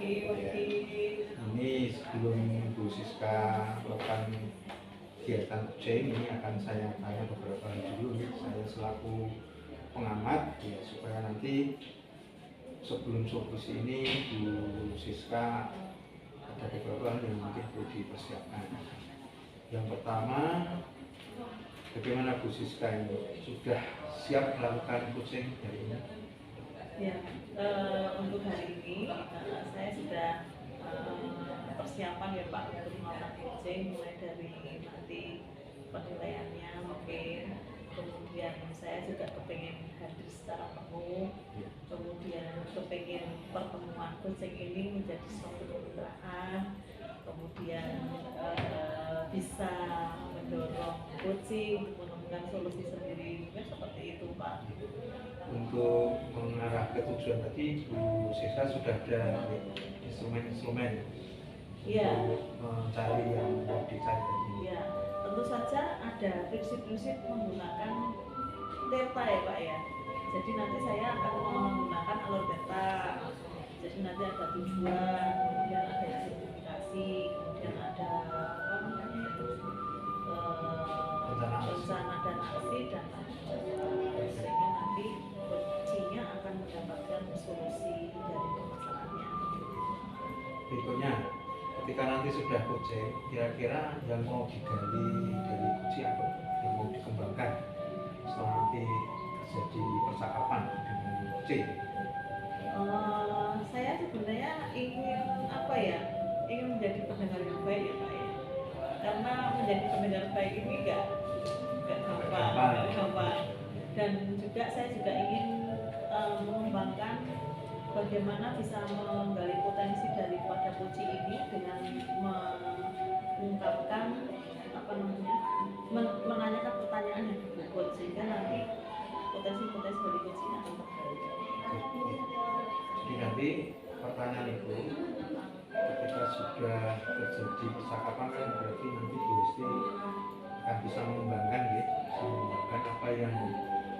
Ya. pagi. Ini sebelum Bu Siska melakukan kegiatan kucing, ini akan saya tanya beberapa hal dulu. Saya selaku pengamat, ya, supaya nanti sebelum solusi ini Bu Siska ada beberapa hal yang mungkin perlu dipersiapkan. Yang pertama, bagaimana Bu Siska ini sudah siap melakukan kucing hari ini? Ya, untuk hari ini saya sudah persiapan ya Pak untuk melakukan kucing, mulai dari nanti penilaiannya mungkin, kemudian saya juga kepingin hadir secara penuh, kemudian kepingin pertemuan kucing ini menjadi suatu kemitraan, kemudian bisa mendorong kucing untuk menemukan solusi sendiri, mungkin seperti itu Pak. Untuk mengarah ke tujuan tadi, Bu Siska sudah ada instrumen-instrumen untuk mencari yang mau dicari tadi. Ya, tentu saja ada prinsip-prinsip menggunakan theta ya Pak ya. Jadi nanti saya akan menggunakan alur theta. Jadi nanti ada tujuan, kemudian ada identifikasi, kemudian ada apa namanya itu rencana dan aksi dan sehingga nanti kuncinya akan mendapatkan solusi dari permasalahannya. Berikutnya, ketika nanti sudah kucing, kira-kira yang mau digali dari kucing apa yang mau dikembangkan setelah nanti terjadi percakapan dengan kucing? Saya sebenarnya ingin apa ya, ingin menjadi pendengar yang baik ya Pak ya, karena menjadi pendengar baik ini nggak gampang, dan juga saya juga ingin mengembangkan bagaimana bisa menggali potensi daripada kucing ini dengan mengungkapkan apa namanya, menanyakan pertanyaan yang berbobot sehingga nanti potensi-potensi dari kucing akan tergali. Jadi nanti pertanyaan itu ketika sudah terjadi percakapan kan berarti nanti Bu Esti akan bisa mengembangkan apa yang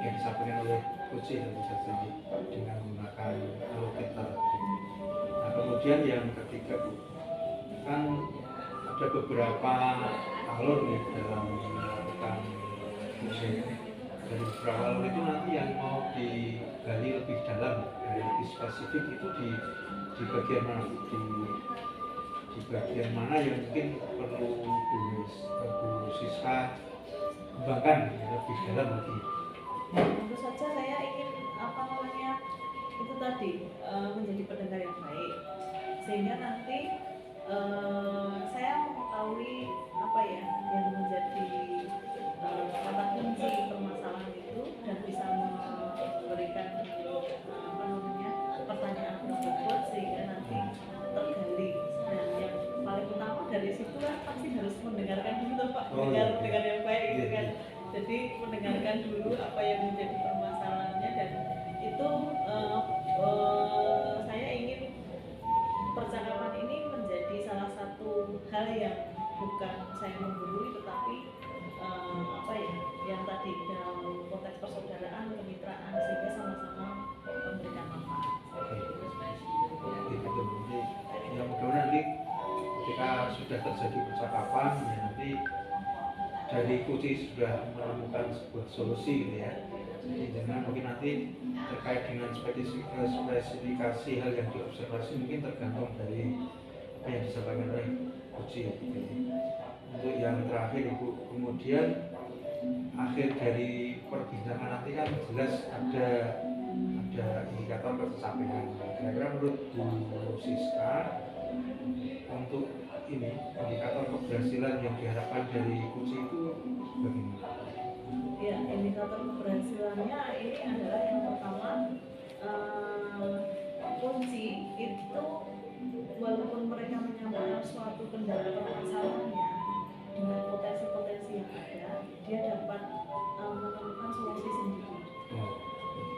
disampaikan oleh kucing tentu saja dengan menggunakan alur theta. Nah, kemudian yang ketiga Bu, kan ada beberapa alur nih dalam melakukan kucing. Dari beberapa alur itu nanti yang mau digali lebih dalam, lebih spesifik itu di bagian mana? Di bagian mana yang mungkin perlu Bu Siska kembangkan lebih dalam lagi? Tentu saja saya ingin apa namanya itu tadi menjadi pendengar yang baik, sehingga nanti saya mengetahui apa ya yang menjadi kata kunci permasalahan itu dan bisa memberikan apa namanya pertanyaan tersebut sehingga nanti tergali. Dan yang paling utama dari situ kan pasti harus mendengarkan dulu Pak, mendengar yang baik gitu kan. Jadi mendengarkan dulu apa yang menjadi permasalahannya, dan itu saya ingin percakapan ini menjadi salah satu hal yang bukan saya menggurui, tetapi apa ya, yang tadi dalam konteks persaudaraan, kemitraan, sehingga sama-sama memberikan manfaat. Ya mudah-mudahan nanti ketika sudah terjadi percakapan, ya nanti dari kucing sudah menemukan sebuah solusi gitu ya. Jadi jangan mungkin nanti terkait dengan spesifikasi hal yang diobservasi mungkin tergantung dari apa yang disampaikan oleh kucing. Untuk yang terakhir Ibu, kemudian akhir dari perbincangan nanti kan jelas ada indikator ketercapaian. Kira-kira menurut Bu Siska untuk ini indikator keberhasilan yang diharapkan dari kucing itu bagaimana? Ya, indikator keberhasilannya ini adalah yang pertama, kunci itu walaupun mereka menyampaikan suatu kendala permasalahannya dengan potensi-potensi yang ada, dia dapat menemukan solusi sendiri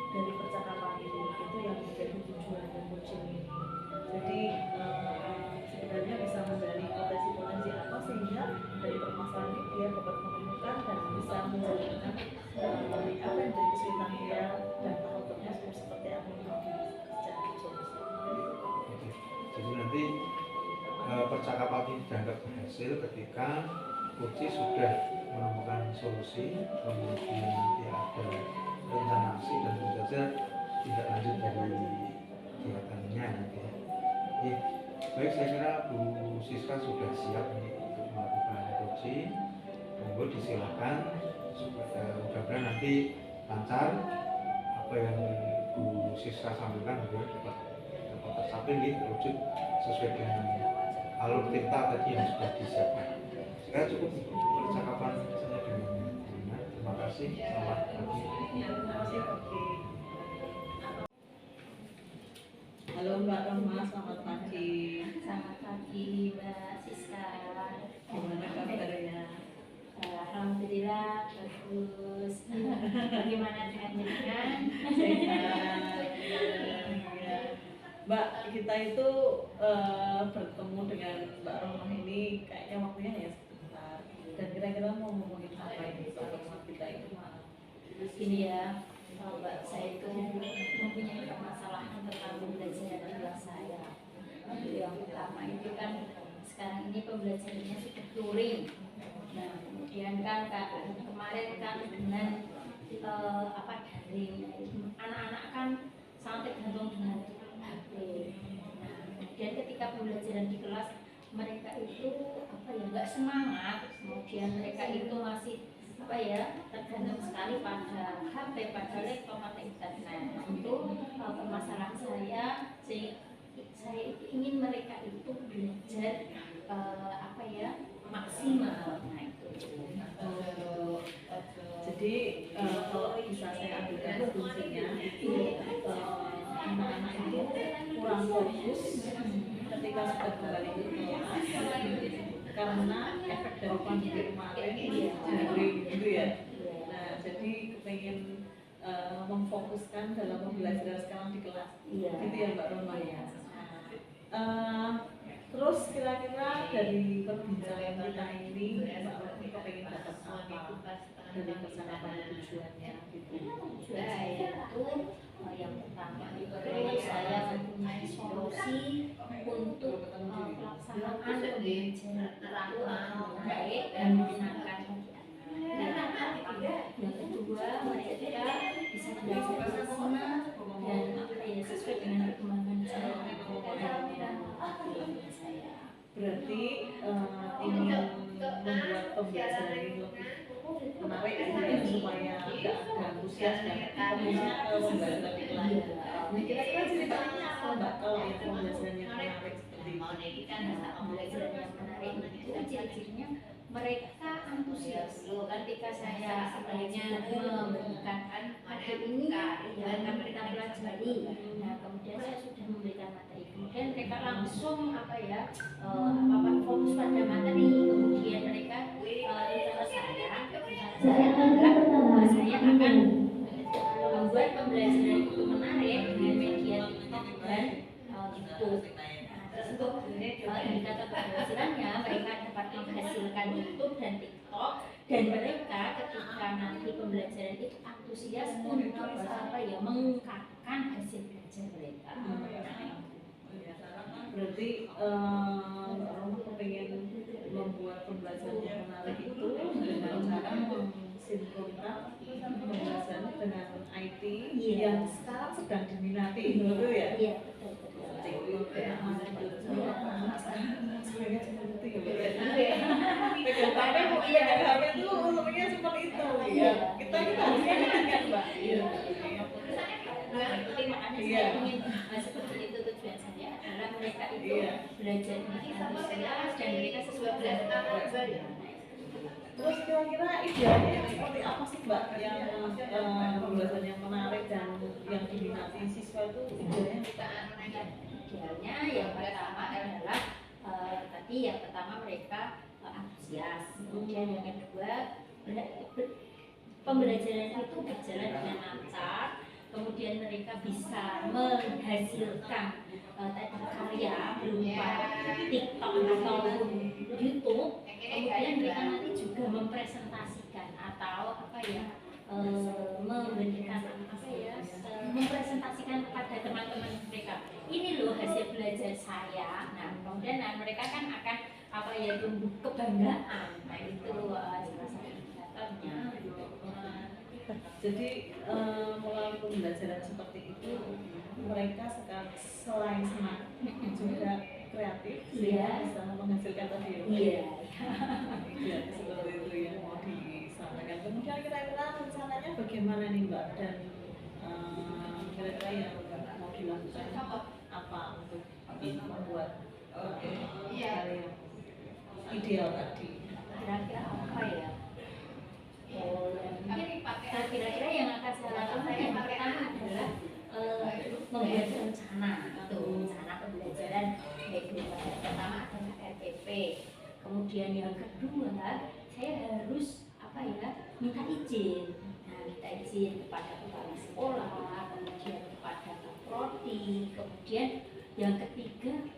dari percakapan ini. Itu yang menjadi tujuan dan kucing ini. Jadi sebenarnya bisa menggali potensi-potensi apa sehingga dari permasalahan ini dia dapat menemukan dan bisa menjalankan apa yang menjadi kesulitan dia dan tahap seperti apa yang mau dicari solusi. Jadi dianggap berhasil ketika coach sudah menemukan solusi, kemudian nanti ada rencana aksi dan tentu saja tidak lanjut dari kegiatannya gitu ya. Oke, baik, saya kira Bu Siska sudah siap nih untuk melakukan coaching. Monggo disilakan supaya mudah-mudahan nanti lancar apa yang Bu Siska sampaikan dapat tercapai nih, terwujud sesuai dengan alur tinta tadi yang sudah disiapkan. Saya cukup percakapan saya dengan Rina. Terima kasih. Selamat pagi. Terima kasih. Halo Mbak Roma, selamat pagi. Selamat pagi Mbak Siska. Gimana kabarnya? Alhamdulillah bagus. Bagaimana dengan jenengan? Sehat. Ya. Mbak, kita itu bertemu dengan Mbak Roma ini kayaknya waktunya ya sebentar. Dan kira-kira mau ngomongin apa ini Mbak Roma kita itu? Ini ya, Mbak, saya itu mempunyai permasalahan tentang pembelajaran kelas saya. Yang pertama itu kan sekarang ini pembelajarannya sudah touring. Nah, kemudian kan kemarin kan dengan daring, anak-anak kan sangat tergantung dengan HP. Nah, kemudian ketika pembelajaran di kelas mereka itu nggak semangat, kemudian mereka itu masih tergantung sekali pada HP, pada laptop, pada internet. Itu permasalahan saya itu ingin mereka itu belajar maksimal. Nah itu. Jadi kalau bisa saya ambilkan kuncinya itu anak-anak itu kurang fokus ketika sudah kembali ke kelas karena efek dari pandemi kemarin daring gitu ya. Nah jadi kepengen memfokuskan dalam pembelajaran sekarang di kelas. Gitu ya Mbak Roma ya. Terus kira-kira dari perbincangan kita ini Mbak Roma kepengen dapat apa dari percakapan tujuannya gitu? Tujuan saya itu yang pertama itu saya mempunyai solusi untuk pelaksanaan pembelajaran itu baik dan menyenangkan bagi anak. Yang kedua, mereka bisa belajar maksimal dan sesuai dengan perkembangan saya. Berarti ingin membuat pembelajaran ini lebih menarik ya, supaya tidak ada antusias dan fokusnya ke pembelajaran itu lagi. Nah kira-kira ceritanya apa Mbak kalau yang pembelajaran yang menarik seperti ini? Pembelajaran yang menarik itu ciri-cirinya mereka antusias ketika saya sebenarnya memberikan materi ini yang akan kita pelajari. Nah kemudian saya sudah memberikan materi, kemudian mereka langsung fokus pada materi, kemudian mereka saya akan membuat pembelajaran itu menarik dengan media TikTok dan YouTube. Untuk indikator keberhasilannya mereka dapat menghasilkan YouTube dan TikTok, dan mereka ketika nanti pembelajaran itu antusias untuk mengungkapkan hasil belajar mereka. Berarti Roma kepengen membuat pembelajaran yang menarik itu dengan cara mensinkronkan pembelajaran dengan IT yang sekarang sedang diminati, betul ya? Iya, betul. HP itu sebenarnya seperti itu ya. Kita harusnya kan Mbak. Makanya saya ingin seperti itu. Tujuan saya adalah mereka itu belajar dengan antusias dan mereka sesuai belajar. Terus kira-kira idealnya seperti apa sih Mbak yang pembelajaran yang menarik dan yang diminati siswa itu idealnya? Idealnya yang pertama adalah yang pertama mereka antusias, kemudian yang kedua pembelajaran itu berjalan dengan lancar, kemudian mereka bisa menghasilkan karya berupa TikTok ataupun YouTube, kemudian mereka nanti juga mempresentasikan atau mempresentasikan kepada teman-teman mereka, ini loh hasil belajar saya. Nah kemudian mereka kan akan apa ya, tumbuh kebanggaan. Nah itu salah satu indikatornya gitu. Jadi melalui pembelajaran seperti itu mereka sekarang selain senang juga kreatif, Iya. bisa menghasilkan tadi ya. Iya. Iya, seperti itu yang mau disampaikan. Kemudian kira-kira rencananya bagaimana nih Mbak, dan kira-kira yang mau dilakukan apa untuk membuat hal yang ideal tadi? Kira-kira apa ya? Kira-kira yang akan saya lakukan yang pertama adalah membuat rencana, itu rencana pembelajaran baik yang pertama adalah RPP. Kemudian yang kedua saya harus apa ya, minta izin. Nah, minta izin kepada kepala sekolah, kemudian kepada prodi, kemudian yang ketiga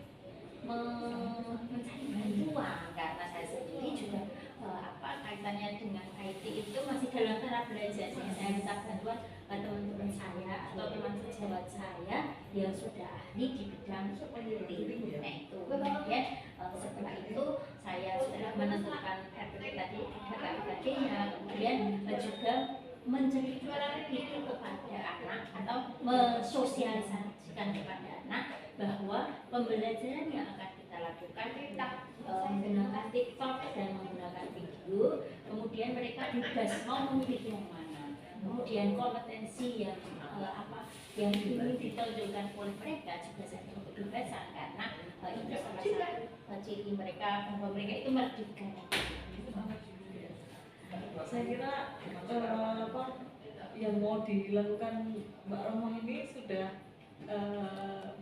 mencari bantuan, karena saya sendiri juga kaitannya dengan IT itu masih dalam tahap belajar. Saya minta bantuan teman-teman saya atau teman sejawat saya yang sudah ahli di bidang seperti itu. Nah itu kemudian setelah itu saya sudah menentukan RPP tadi KKP-nya, kemudian juga menceritakan itu kepada anak atau mensosialisasikan kepada anak bahwa pembelajaran yang akan kita lakukan kita menggunakan TikTok dan menggunakan video, kemudian mereka bebas mau memilih yang mana, kemudian kompetensi yang yang ingin ditonjolkan oleh mereka juga saya untuk kebebasan, karena itu salah satu ciri mereka bahwa mereka itu merdeka. Saya kira yang mau dilakukan Mbak Romo ini sudah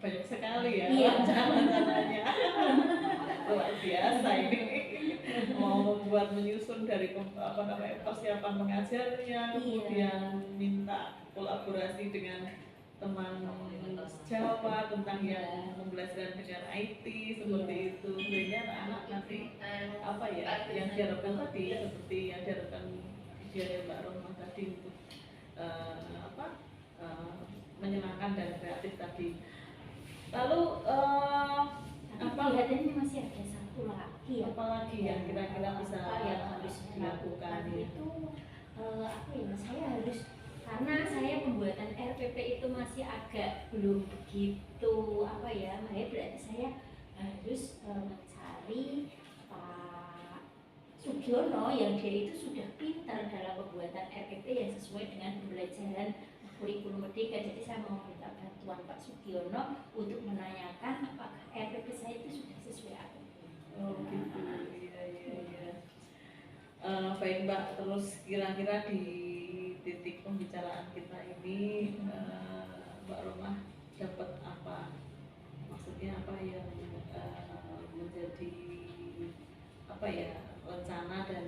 banyak sekali ya rencananya. Luar biasa ini, mau membuat menyusun dari persiapan mengajarnya, kemudian minta kolaborasi dengan teman sejawat tentang yang pembelajaran dengan IT seperti itu, sehingga anak nanti apa ya yang diharapkan tadi, seperti yang diharapkan dari Mbak Roma tadi untuk menyenangkan dan kreatif tadi. Lalu kelihatannya masih ada satu lagi ya, apalagi yang kira-kira bisa yang harus dilakukan itu saya harus, karena saya pembuatan RPP itu masih agak belum begitu berarti saya harus mencari Pak Sugiono yang dia itu sudah pintar dalam pembuatan RPP yang sesuai dengan pembelajaran kurikulum merdeka. Jadi saya mau minta bantuan Pak Sugiono untuk menanyakan apakah RPP saya itu sudah sesuai RPP. Oh gitu, iya. Baik Mbak, terus kira-kira di titik pembicaraan kita ini Mbak Roma dapat apa? Maksudnya apa yang menjadi rencana, dan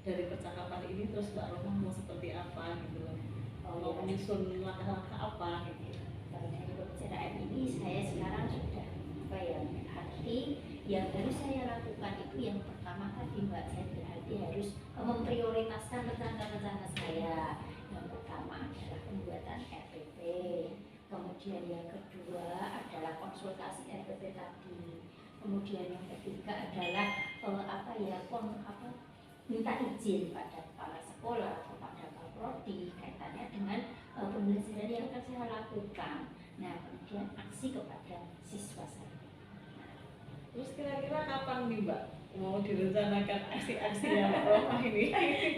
dari percakapan ini terus Mbak Roma mau seperti apa gitu loh? Mau menyusun langkah-langkah apa gitu? Dari pembicaraan ini saya sekarang sudah arti yang harus saya lakukan itu yang pertama tadi Mbak, saya berarti harus memprioritaskan rencana-rencana saya. Yang pertama adalah pembuatan RPP, kemudian yang kedua adalah konsultasi RPP tadi, kemudian yang ketiga adalah minta izin pada kepala sekolah, kepada Pak Prodi kaitannya dengan pembelajaran yang akan saya lakukan. Nah kemudian aksi kepada siswa saya. Terus kira-kira kapan nih Mbak mau direncanakan aksi-aksinya Mbak Roma ini?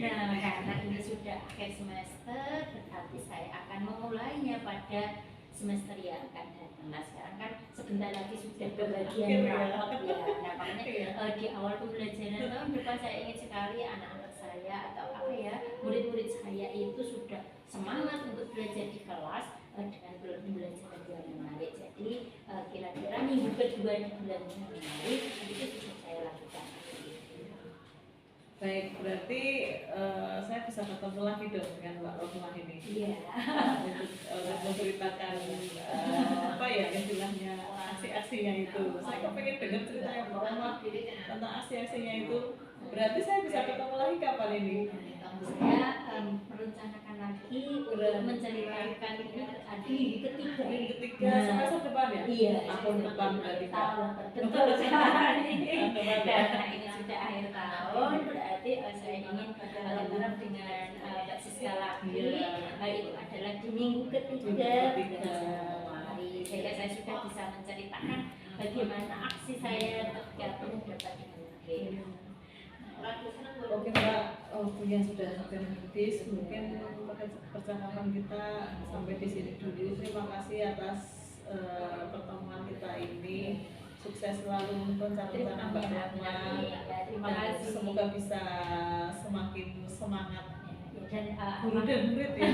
Nah karena ini sudah akhir semester, berarti saya akan memulainya pada semester yang akan datang. Nah sekarang kan sebentar lagi sudah ke bagian rapat ya. Nah makanya di awal pembelajaran tahun depan saya ingin sekali anak-anak saya atau murid-murid saya itu sudah semangat untuk belajar di kelas dengan pembelajaran yang menarik. Jadi kira-kira minggu kedua di bulan Januari itu sudah saya lakukan. Baik, berarti saya bisa ketemu lagi dong dengan Mbak Roma ini. Iya. Untuk menceritakan istilahnya aksi-aksinya itu. Saya kepengen dengar ceritanya Mbak Roma tentang aksi-aksinya itu. Berarti saya bisa ketemu lagi kapan ini? Saya merencanakan lagi untuk menceritakan ini minggu ketiga. Minggu ketiga semester depan depan ya? Iya, Tahun depan berarti, Kak. tahun betul sekali. Tahun Karena ini sudah akhir tahun, berarti saya ingin berharap dengan Mbak Siska lagi. Iya. Itu adalah di minggu ketiga Minggu bulan ketiga. Januari. Sehingga saya sudah bisa menceritakan bagaimana aksi saya ketika berhadapan dengan akhir. Oke Mbak, waktunya sudah hampir habis. Mungkin percakapan kita sampai di sini dulu. Terima kasih atas pertemuan kita ini. Sukses selalu untuk rencana Mbak Rahma. Terima Dan kasih. semoga bisa semakin semangat Dan guru dan murid ya.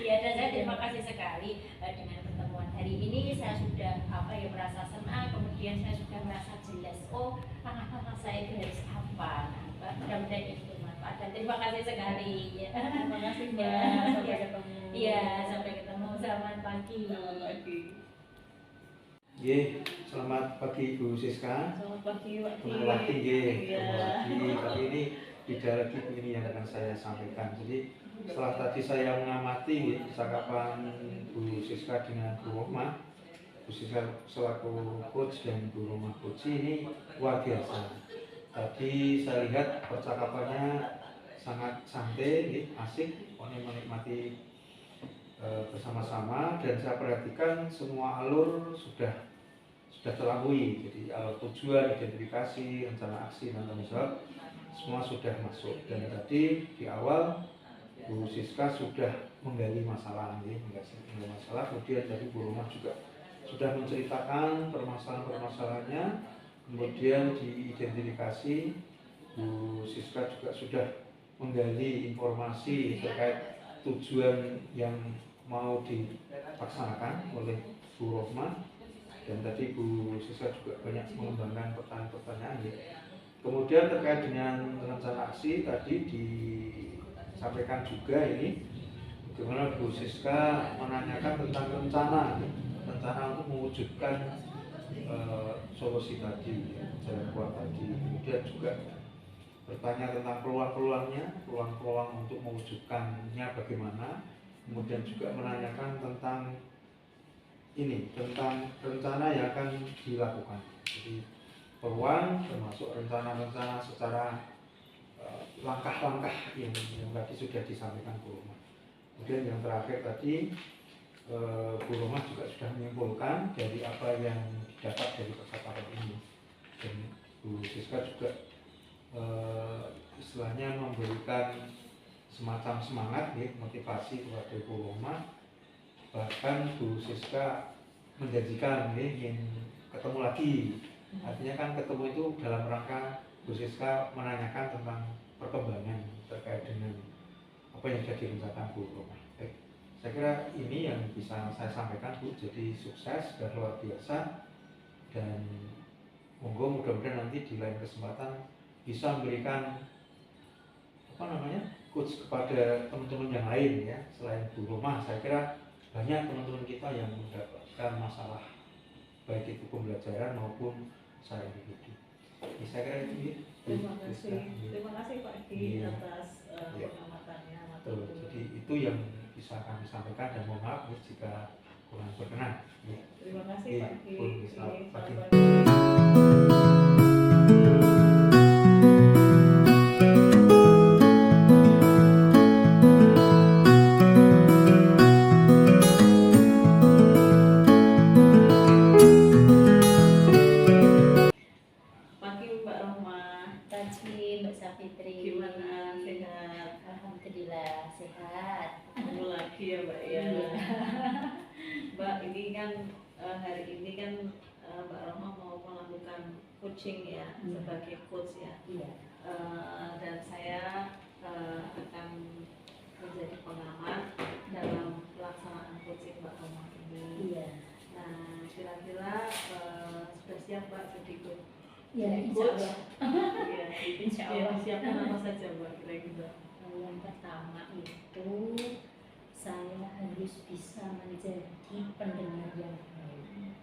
ya, dan saya terima kasih sekali dengan pertemuan hari ini. Saya sudah merasa senang, kemudian saya sudah merasa jelas, oh langkah-langkah saya itu harus apa. Nah, mudah-mudahan itu bermanfaat dan terima kasih sekali. Ya. Terima kasih Mbak. Ya. Sampai ketemu. Iya, sampai ketemu. Selamat pagi. Selamat pagi. Nggih, selamat pagi Bu Siska. Selamat pagi Pak Ki. Ketemu lagi nggih, Iya. ketemu lagi. Tapi ini tidak lagi ini yang akan saya sampaikan. Jadi setelah tadi saya mengamati percakapan Bu Siska dengan Bu Rohma, Bu Siska selaku coach dan Bu Rohma coach ini luar biasa. Tadi saya lihat percakapannya sangat santai, asik, menikmati bersama-sama, dan saya perhatikan semua alur sudah terlalui. Jadi alur tujuan, identifikasi, rencana aksi dan tanggung jawab semua sudah masuk. Dan tadi di awal Bu Siska sudah menggali masalah, menggali masalah. Kemudian tadi Bu Rohma juga sudah menceritakan permasalahan-permasalahannya. Kemudian diidentifikasi, Bu Siska juga sudah menggali informasi terkait tujuan yang mau dilaksanakan oleh Bu Rohma, dan tadi Bu Siska juga banyak mengembangkan pertanyaan-pertanyaan ya. Kemudian terkait dengan rencana aksi tadi disampaikan juga ini bagaimana Bu Siska menanyakan tentang rencana untuk mewujudkan solusi tadi, jalan keluar tadi. Kemudian juga bertanya tentang peluang untuk mewujudkannya bagaimana. Kemudian juga menanyakan tentang rencana yang akan dilakukan. Jadi peluang termasuk rencana-rencana secara langkah-langkah yang tadi sudah disampaikan Bu Rohma. Kemudian yang terakhir tadi Bu Rohma juga sudah menyimpulkan dari apa yang didapat dari percakapan ini, dan Bu Siska juga istilahnya memberikan semacam semangat motivasi kepada Bu Rohma. Bahkan Bu Siska menjanjikan ingin ketemu lagi. Artinya kan ketemu itu dalam rangka Bu Siska menanyakan tentang perkembangan terkait dengan apa yang sudah direncanakan Bu Rohma. Saya kira ini yang bisa saya sampaikan Bu. Jadi sukses dan luar biasa, dan mudah-mudahan nanti di lain kesempatan bisa memberikan coach kepada teman-teman yang lain ya, selain Bu Rohma. Saya kira banyak teman-teman kita yang mendapatkan masalah baik itu pembelajaran maupun secara individu. Saya kira itu ya. Terima kasih Pak Ki atas pengamatannya. Jadi itu yang bisa kami sampaikan, dan mohon maaf jika kurang berkenan. Terima kasih Pak Ki. Selamat pagi. Pagi Mbak Rohma. Pagi Mbak Safitri. Gimana, sehat? Alhamdulillah sehat. Ketemu lagi ya Mbak ya. Iya. Mbak, ini kan hari ini kan Mbak Rohma mau melakukan coaching ya, sebagai coach ya. Iya. Dan saya akan menjadi pengamat dalam pelaksanaan coaching Mbak Rohma ini. Iya. Nah, kira-kira sudah siap Mbak jadi coach? Ya, insya Allah. Iya, Insya Allah. siapkan apa saja Mbak kira-kira? Yang pertama itu saya harus bisa menjadi pendengar yang baik.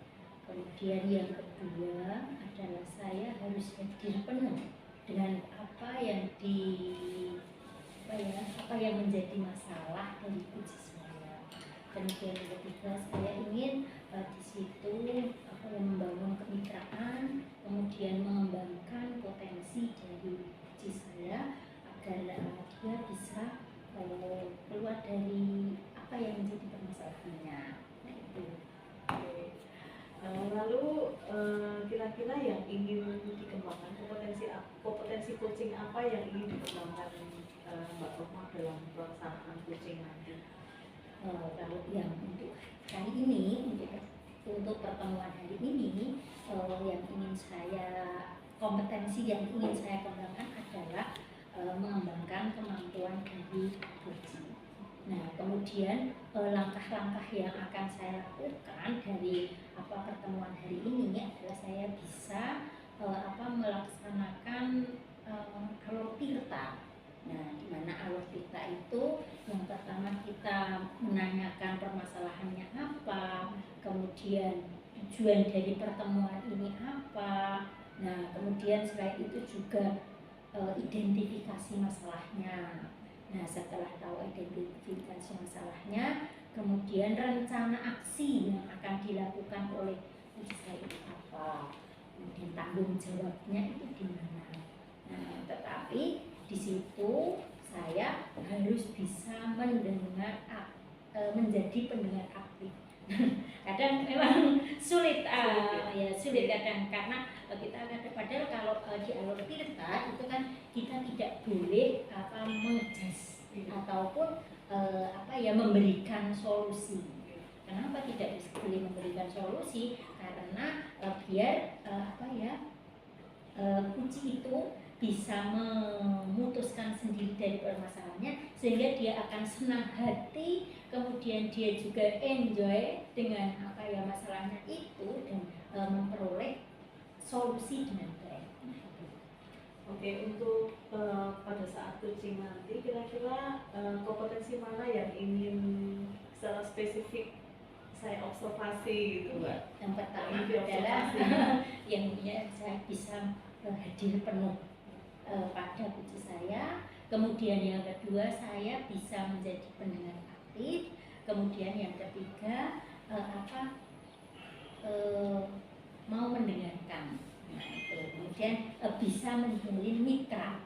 Kemudian yang kedua adalah saya harus hadir penuh dengan apa yang apa yang menjadi masalah dari uji saya. Kemudian yang ketiga saya ingin di situ membangun kemitraan, kemudian mengembangkan potensi dari uji saya agar dia bisa keluar dari apa yang menjadi permasalahannya. Nah itu. Oke. Lalu kira-kira yang ingin dikembangkan kompetensi coaching apa yang ingin dikembangkan Mbak Roma dalam pelaksanaan coaching nanti? Kalau yang untuk kali ini, untuk pertemuan hari ini, yang ingin saya kompetensi yang ingin saya kembangkan adalah mengembangkan kemampuan dari coaching. Nah, kemudian langkah-langkah yang akan saya lakukan dari pertemuan hari ini adalah saya bisa melaksanakan alur tirta. Nah, di mana alur tirta itu yang pertama kita menanyakan permasalahannya apa, kemudian tujuan dari pertemuan ini apa. Nah, kemudian selain itu juga identifikasi masalahnya. Nah, setelah tahu identifikasi masalahnya, kemudian rencana aksi yang akan dilakukan oleh uji saya itu apa, kemudian tanggung jawabnya itu di mana. Nah, tetapi di situ saya harus bisa mendengar, menjadi pendengar aktif. Kadang memang sulit, sulit kadang karena kita padahal kalau di alur tirta itu kan kita tidak boleh mengejudge ataupun memberikan solusi. Kenapa tidak boleh memberikan solusi? Karena biar uji itu bisa memutuskan sendiri dari permasalahannya sehingga dia akan senang hati, kemudian dia juga enjoy dengan masalahnya itu dan memperoleh solusi dengan baik. Oke, untuk pada saat coaching nanti kira-kira kompetensi mana yang ingin secara spesifik saya observasi gitu Mbak? Yang pertama adalah yang saya bisa hadir penuh pada uji saya. Kemudian yang kedua saya bisa menjadi pendengar aktif. Kemudian yang ketiga mau mendengarkan. Nah, itu. Kemudian bisa menjadi mitra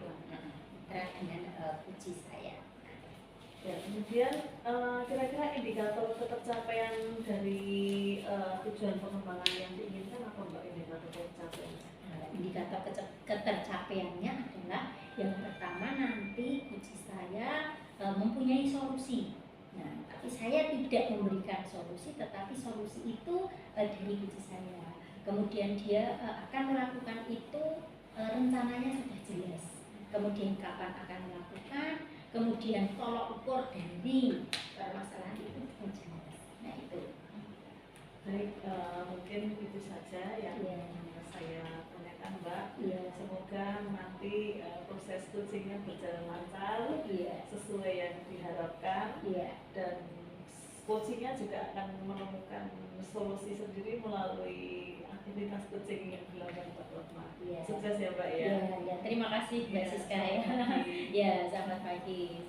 dengan uji saya. Ya, kemudian kira-kira indikator ketercapaian dari tujuan pengembangan yang diinginkan apa Mbak indikator ketercapaian? Indikator ketercapaiannya adalah yang pertama nanti uji saya mempunyai solusi. Nah, tapi saya tidak memberikan solusi, tetapi solusi itu dari uji saya. Kemudian dia akan melakukan itu, rencananya sudah jelas. Kemudian kapan akan melakukan, kemudian tolok ukur dari permasalahan itu juga jelas. Nah itu. Baik, mungkin itu saja yang saya tanyakan Mbak. Semoga nanti proses coachingnya berjalan lancar, sesuai yang diharapkan, dan coachingnya juga akan menemukan solusi sendiri melalui aktivitas coaching yang dilakukan Mbak Roma. Sukses ya Mbak ya. Terima kasih Mbak Siska ya. Selamat pagi.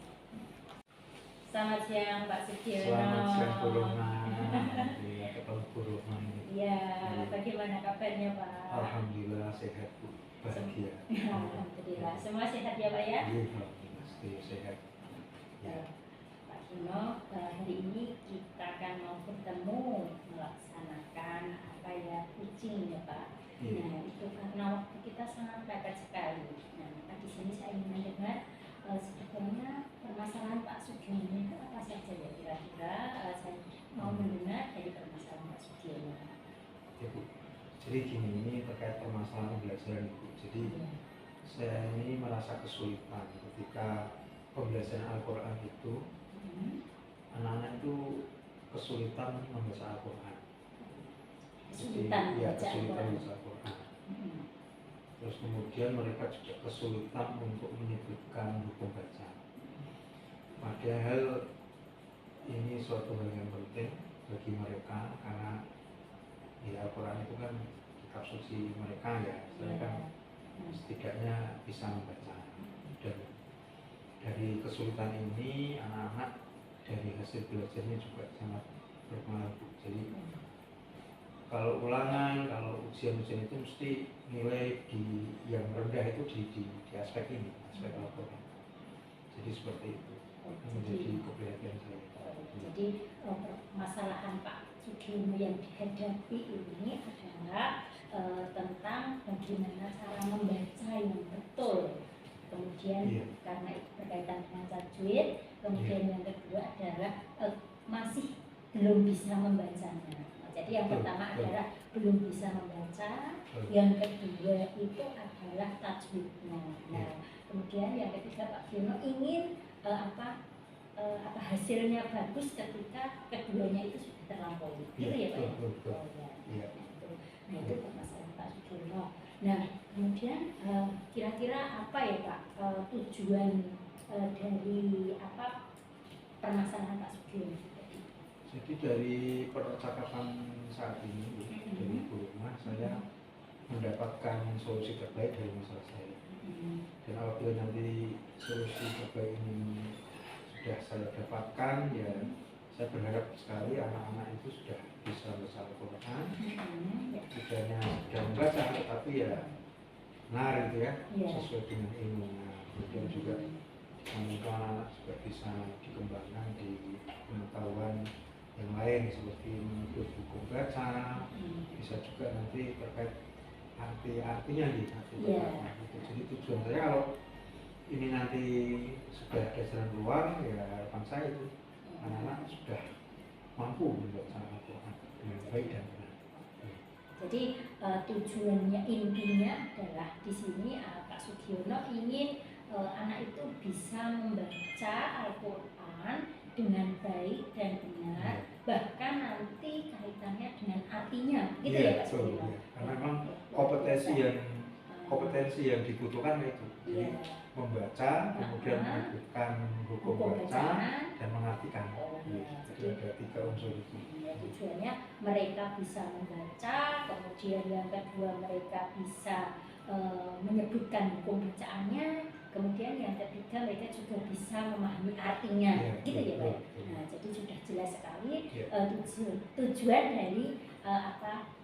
Selamat siang Pak Sugiono. Selamat siang Bu Roma. Iya, ketemu Bu Roma ini. Iya, bagaimana kabarnya Pak? Alhamdulillah sehat Bu, bahagia. Alhamdulillah, semua sehat ya Pak ya? Iya, alhamdulillah sehat. Ya. Pak Gino, hari ini kita akan mau bertemu melaksanakan coaching ya Pak. Iya. Nah itu karena waktu kita sangat mepet sekali. Nah di sini saya ingin mendengar sebetulnya permasalahan Pak Sugiono itu apa saja ya kira-kira. Saya mau mendengar dari permasalahan Pak Sugiono. Ya Bu, jadi gini, ini terkait permasalahan belajar Bu. Jadi saya ini merasa kesulitan ketika pembelajaran Al-Quran itu, anak-anak itu kesulitan membaca Al-Quran. Kesulitan membaca Al-Quran. Al-Quran. Terus kemudian mereka juga kesulitan untuk menyebutkan hukum baca. Padahal ini suatu hal yang penting bagi mereka karena Al-Quran itu kan kitab suci mereka ya, mereka setidaknya bisa membaca. Dan dari kesulitan ini anak-anak dari hasil belajarnya juga sangat berpengaruh. Jadi kalau ulangan, kalau ujian-ujian itu mesti nilai di yang rendah itu di aspek ini, aspek laporan. Jadi seperti itu yang menjadi keprihatinan saya. Jadi permasalahan Pak Sugiono yang dihadapi ini adalah tentang bagaimana cara membaca yang betul. Kemudian karena itu berkaitan dengan tajwid, kemudian yang kedua adalah masih belum bisa membacanya. Jadi yang pertama adalah belum bisa membaca, yang kedua itu adalah tajwidnya. Nah, kemudian yang ketiga Pak Sugiono ingin hasilnya bagus ketika keduanya itu sudah terlampaui. Gitu ya Pak? Iya. Nah itu permasalahan Pak Sugiono. Nah kemudian kira-kira apa ya Pak tujuan dari permasalahan Pak Sugiono? Jadi dari percakapan saat ini dari ibu rumah saya mendapatkan solusi terbaik dari masalah saya. Dan apabila nanti solusi terbaik ini sudah saya dapatkan, ya saya berharap sekali anak-anak itu sudah bisa membaca Al-Quran, tidaknya sudah membaca, tetapi ya benar itu ya, sesuai dengan ilmunya. Kemudian juga mungkin anak-anak juga bisa dikembangkan di pengetahuan yang lain seperti menuntut buku baca, bisa juga nanti terkait artinya nih, Jadi tujuan saya kalau ini nanti sudah ada jalan keluar, ya harapan saya itu anak-anak sudah mampu membaca Al-Quran dengan baik dan benar. Jadi tujuannya intinya adalah di sini Pak Sugiono ingin anak itu bisa membaca Al-Quran dengan baik dan benar, bahkan nanti kaitannya dengan artinya, gitu ya Pak Sugiono. Karena memang kompetensi yang dibutuhkan itu. Membaca, kemudian menyebutkan hukum baca, dan mengartikan. Jadi ada 3 unsur itu. Tujuannya mereka bisa membaca, kemudian yang kedua mereka bisa menyebutkan hukum bacaannya, kemudian yang ketiga mereka juga bisa memahami artinya, gitu ya Pak. Nah, jadi sudah jelas sekali tujuan dari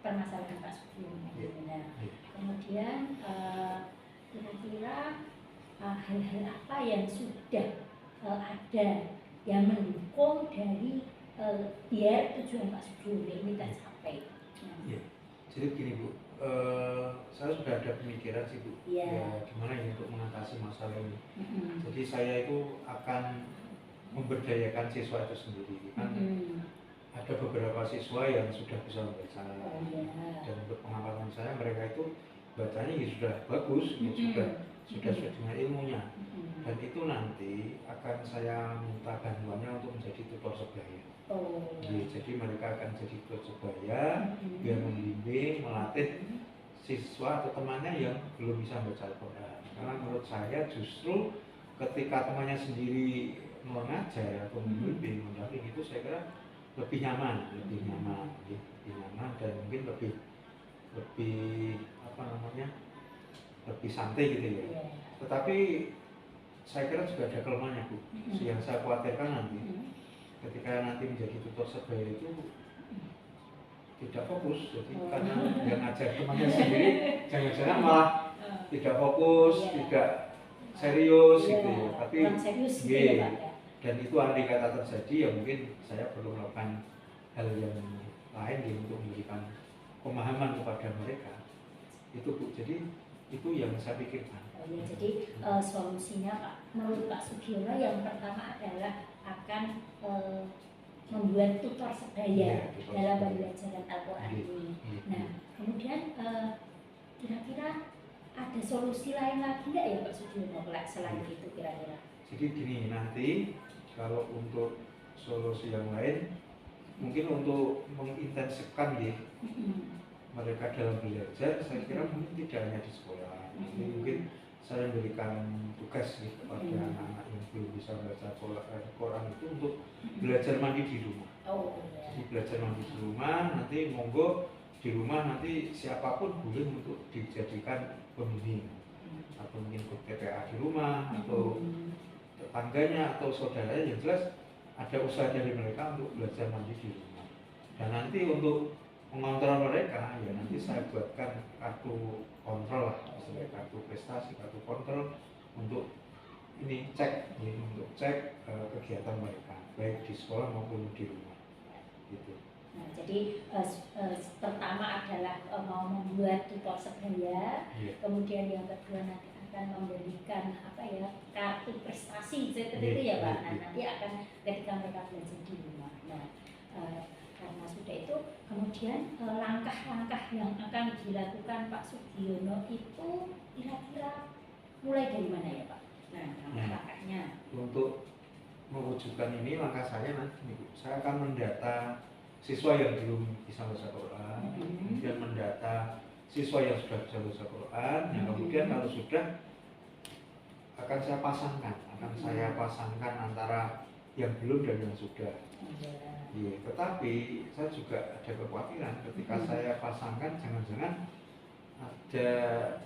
permasalahan Pak Sugiono. Nah, kemudian kira-kira hal-hal apa yang sudah ada yang mendukung dari biar tujuan Pak Sugiono ini tercapai. Jadi begini Bu, saya sudah ada pemikiran sih Bu, ya gimana ya untuk mengatasi masalah ini. Jadi saya itu akan memberdayakan siswa itu sendiri. Kan ada beberapa siswa yang sudah bisa membaca, dan untuk pengalaman saya mereka itu bacanya ya sudah bagus, ya sudah sesuai dengan ilmunya. Dan itu nanti akan saya minta bantuannya untuk menjadi tutor sebaya. Jadi mereka akan jadi tutor sebaya, biar membimbing, melatih siswa atau temannya yang belum bisa membaca Al-Quran. Karena menurut saya justru ketika temannya sendiri mengajar atau membimbing, mendamping, itu saya kira lebih nyaman dan mungkin lebih lebih santai gitu ya. Tetapi saya kira juga ada kelemahannya Bu. Yang saya khawatirkan nanti ketika nanti menjadi tutor sebaya itu tidak fokus. Jadi karena yang ngajar temannya sendiri jangan-jangan malah tidak fokus, tidak serius gitu ya. Tapi dan itu andai kata terjadi, ya mungkin saya perlu melakukan hal yang lain untuk memberikan pemahaman kepada mereka. Itu Bu, jadi itu yang saya pikirkan. Jadi solusinya Pak, menurut Pak Sugiono yang pertama adalah akan membuat tutor sebaya dalam pembelajaran Al-Quran ini. Nah, kemudian kira-kira ada solusi lain lagi nggak ya Pak Sugiono selain itu kira-kira? Jadi gini, nanti kalau untuk solusi yang lain, mungkin untuk mengintensifkan ya mereka dalam belajar, saya kira mungkin tidak hanya di sekolah. Mungkin saya memberikan tugas kepada anak-anak yang belum bisa membaca Al-Quran itu untuk belajar mandi di rumah. Jadi belajar mandi di rumah, nanti monggo di rumah nanti siapapun boleh untuk dijadikan pembimbing, atau mungkin ke TPA di rumah, atau tetangganya atau saudaranya, yang jelas ada usaha dari mereka untuk belajar mandiri di rumah. Dan nanti untuk mengontrol mereka, ya nanti saya buatkan kartu kontrol lah, misalnya kartu prestasi, kartu kontrol untuk ini cek, ya, untuk cek kegiatan mereka, baik di sekolah maupun di rumah. Gitu. Nah, jadi pertama adalah mau membuat tutor sebaya, kemudian yang kedua nanti akan memberikan apa ya kartu prestasi seperti itu ya Pak. Nah, nanti akan ketika mereka belajar di rumah. Nah, karena sudah itu kemudian langkah-langkah yang akan dilakukan Pak Sugiono itu kira-kira mulai dari mana ya Pak? Nah, langkah-langkahnya. Untuk mewujudkan ini langkah saya nanti, saya akan mendata siswa yang belum bisa baca Quran, kemudian mendata siswa yang sudah bisa baca Quran, yang kemudian kalau sudah akan saya pasangkan antara yang belum dan yang sudah. Ya, tetapi saya juga ada kekhawatiran ketika saya pasangkan jangan-jangan ada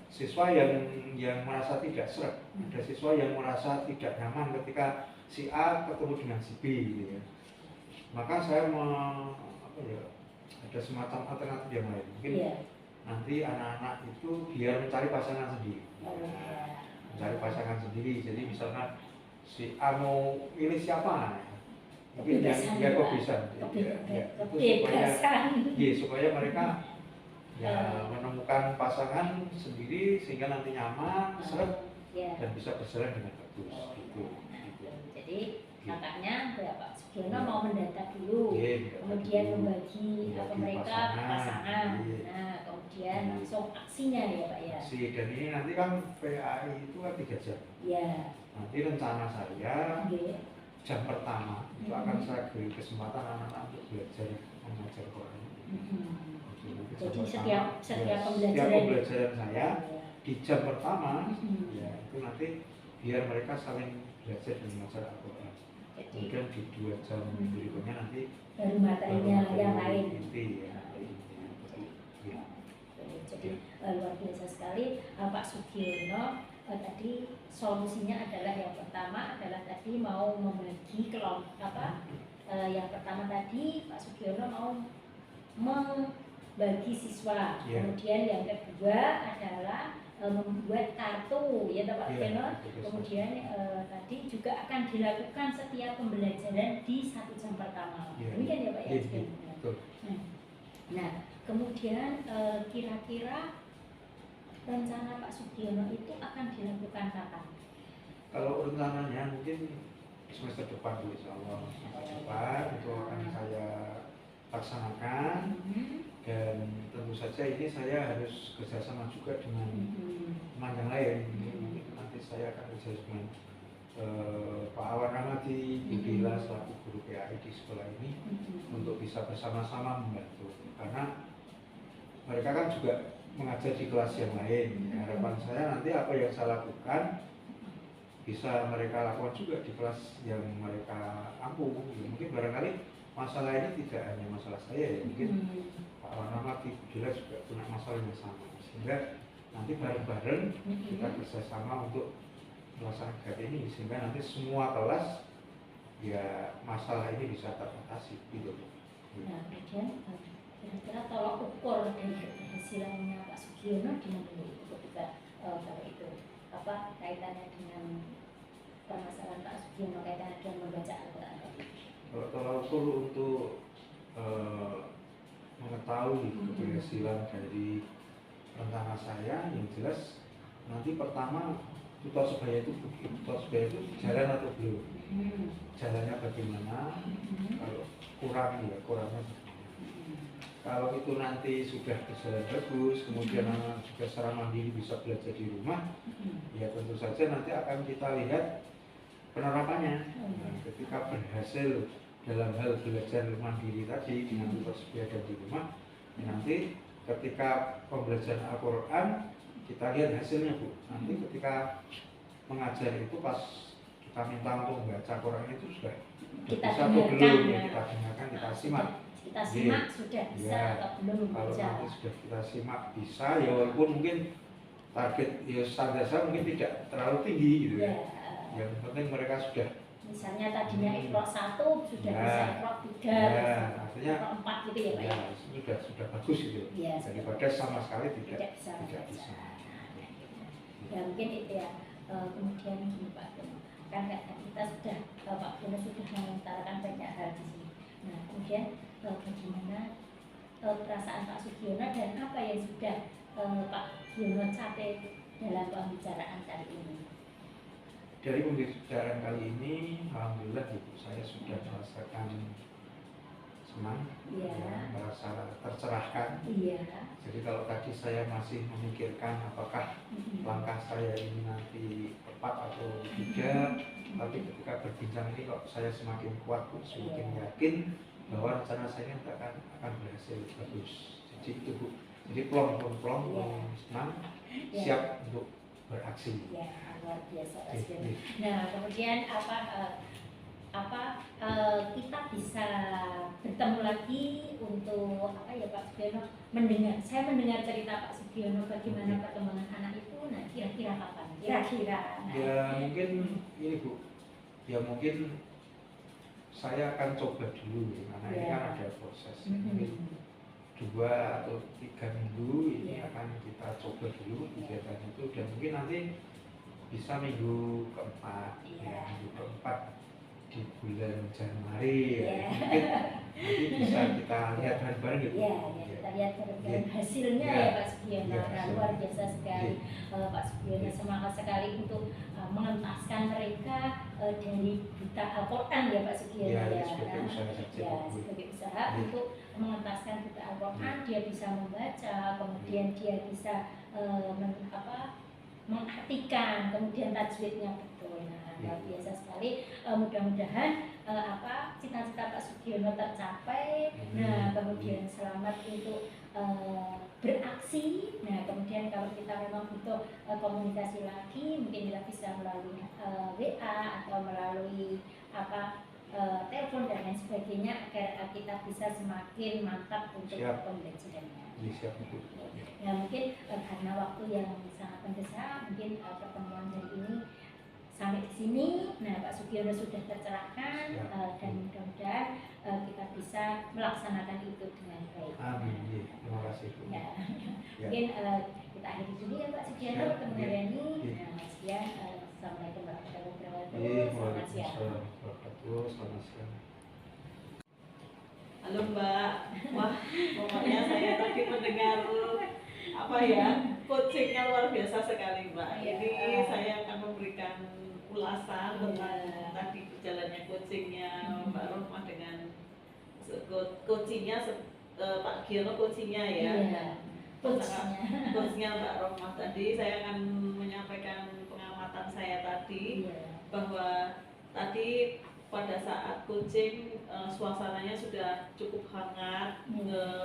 siswa yang merasa tidak seret, ada siswa yang merasa tidak nyaman ketika si A ketemu dengan si B, gitu ya. Maka saya ada semacam alternatif yang lain. Mungkin nanti anak-anak itu biar mencari pasangan sendiri. Mencari pasangan sendiri. Jadi misalkan si A mau pilih siapa, mungkin yang kok bisa. Supaya mereka menemukan pasangan sendiri sehingga nanti nyaman, seret, dan bisa berjalan dengan bagus. Gitu. Jadi makanya ya Pak Sugiono mau mendata dulu, kemudian membagi mereka pasangan, nah kemudian langsung aksinya ya Pak ya. Dan ini nanti kan PAI itu kan 3 jam. Nanti rencana saya jam pertama itu akan saya beri kesempatan anak-anak untuk belajar mengajar Quran. Jadi setiap pembelajaran saya di jam pertama ya itu nanti biar mereka saling belajar dan mengajar Al-Quran. Kemudian di 2 jam berikutnya nanti baru materinya yang lain. Jadi luar biasa sekali Pak Sugiono. Tadi solusinya adalah yang pertama adalah tadi mau membagi kelompok yang pertama tadi Pak Sugiono mau membagi siswa. Kemudian yang kedua adalah membuat kartu ya Pak Sugiono. Kemudian tadi juga akan dilakukan setiap pembelajaran di 1 jam pertama. Demikian ya Pak ya. Nah, kemudian kira-kira rencana Pak Sugiono itu akan dilakukan kapan? Kalau rencananya mungkin semester depan Bu, insya Allah semester depan itu akan saya laksanakan. Dan tentu saja ini saya harus kerjasama juga dengan teman yang lain. Nanti saya akan kerja dengan Pak Awan Ramadi, Bu Dila selaku guru PAI di sekolah ini untuk bisa bersama-sama membantu. Karena mereka kan juga mengajar di kelas yang lain. Harapan saya nanti apa yang saya lakukan bisa mereka lakukan juga di kelas yang mereka ampuh. Mungkin barangkali masalah ini tidak hanya masalah saya ya, mungkin Pak Awan di Budila juga punya masalah yang sama. Sehingga nanti bareng-bareng kita bersama untuk melaksanakan ini sehingga nanti semua kelas ya masalah ini bisa teratasi gitu. Nah, kemudian kira-kira tolak ukur dari keberhasilannya Pak Sugiono di mana ketika kalau itu apa kaitannya dengan permasalahan Pak Sugiono kaitannya dengan membaca Al-Quran tadi? Kalau tolak ukur untuk mengetahui keberhasilan dari rencana saya yang jelas nanti pertama tutor sebaya itu jalan atau belum, jalannya bagaimana, kalau kurang ya kurangnya bagaimana. Kalau itu nanti sudah berjalan bagus, kemudian anak juga secara mandiri bisa belajar di rumah, ya tentu saja nanti akan kita lihat penerapannya. Nah, ketika berhasil dalam hal belajar mandiri tadi dengan tutor sebaya dan di rumah, ya nanti ketika pembelajaran Al-Quran kita lihat hasilnya Bu. Nanti ketika mengajar itu pas kita minta untuk membaca Quran itu sudah kita bisa atau belum ya, ya. Kita dengarkan, kita simak. Kita simak sudah bisa atau belum kalau membaca. nanti sudah kita simak bisa ya, walaupun mungkin target ya standar saya mungkin tidak terlalu tinggi gitu ya. Yang penting mereka sudah Misalnya tadinya Iqra 1 sudah Ya. bisa Iqra 3, artinya Iqra 4 gitu ya Pak ya, ya. sudah bagus itu. Iya, Daripada sama sekali tidak bisa tidak membaca. bisa. Ya mungkin itu ya. Kemudian gini Pak Dono, kan kita sudah Pak Dono sudah mengutarakan banyak hal di sini. Nah kemudian bagaimana perasaan Pak Sugiono dan apa yang sudah Pak Giono capai dalam pembicaraan kali ini? Dari pembicaraan kali ini, alhamdulillah Ibu saya sudah merasakan senang, Iya. ya, merasa tercerahkan. Iya. Jadi kalau tadi saya masih memikirkan apakah langkah saya ini nanti tepat atau tidak, tapi ketika berbincang ini kok saya semakin kuat, semakin yakin bahwa rencana saya ini akan berhasil bagus. Jadi itu Bu, jadi plong, senang, Iya. siap untuk beraksi. Ya luar biasa Pak Iya, Sugiono. iya. Nah kemudian kita bisa bertemu lagi untuk apa ya Pak Sugiono, saya mendengar cerita Pak Sugiono bagaimana perkembangan anak itu. Nah kira-kira kapan? Kira-kira. Nah, Ya mungkin ini Bu, ya mungkin saya akan coba dulu karena ini Ya. kan ada proses. Mungkin 2 atau 3 minggu ini Ya. akan kita coba dulu kegiatan itu, dan mungkin nanti bisa minggu keempat, Ya. ya, minggu keempat di bulan Januari, Ya. ya. Mungkin nanti bisa kita lihat bareng-bareng gitu. Ya, kita lihat bareng-bareng Ya. hasilnya Ya. ya Pak Sugiono. Ya, Nah, hasilnya. luar biasa sekali Pak Sugiono, Ya. semangat sekali untuk mengentaskan mereka dari buta Al-Quran ya Pak Sugiono Ya, ya. ini sebagai Nah, usaha saja. ya Bu. sebagai usaha Ya. untuk mengentaskan buta Al-Quran, dia bisa membaca, kemudian dia bisa mengartikan, kemudian tajwidnya betul. Nah, luar biasa sekali. Mudah-mudahan cita-cita Pak Sugiono tercapai. Nah, kemudian selamat untuk beraksi. Nah, kemudian kalau kita memang butuh komunikasi lagi, mungkin kita bisa melalui WA atau melalui telepon dan lain sebagainya, agar kita bisa semakin mantap untuk Siap. pembelajarannya. Jadi siap itu. Ya mungkin karena waktu yang sangat mendesak, mungkin pertemuan hari ini sampai di sini. Nah Pak Sugiono sudah tercerahkan, dan mudah-mudahan kita bisa melaksanakan itu dengan baik. Amin. Ya, terima kasih Bu. Ya. Ya. Mungkin kita akhiri dulu ya Pak Sugiono Ya. pertemuan hari ini. Ya. Nah sekian, assalamualaikum warahmatullahi wabarakatuh. Iya, Selamat siang. Waalaikumsalam warahmatullahi wabarakatuh. Selamat siang. Halo Mbak, wah pokoknya saya tadi mendengar coachingnya luar biasa sekali Mbak. Iya. Ini saya akan memberikan ulasan tentang tadi berjalannya coachingnya Mbak Rohmah dengan coachingnya Pak Giono coachingnya ya. Iya. Coachingnya Mbak Rohmah tadi, saya akan menyampaikan pengamatan saya tadi Iya. bahwa tadi pada saat coaching suasananya sudah cukup hangat,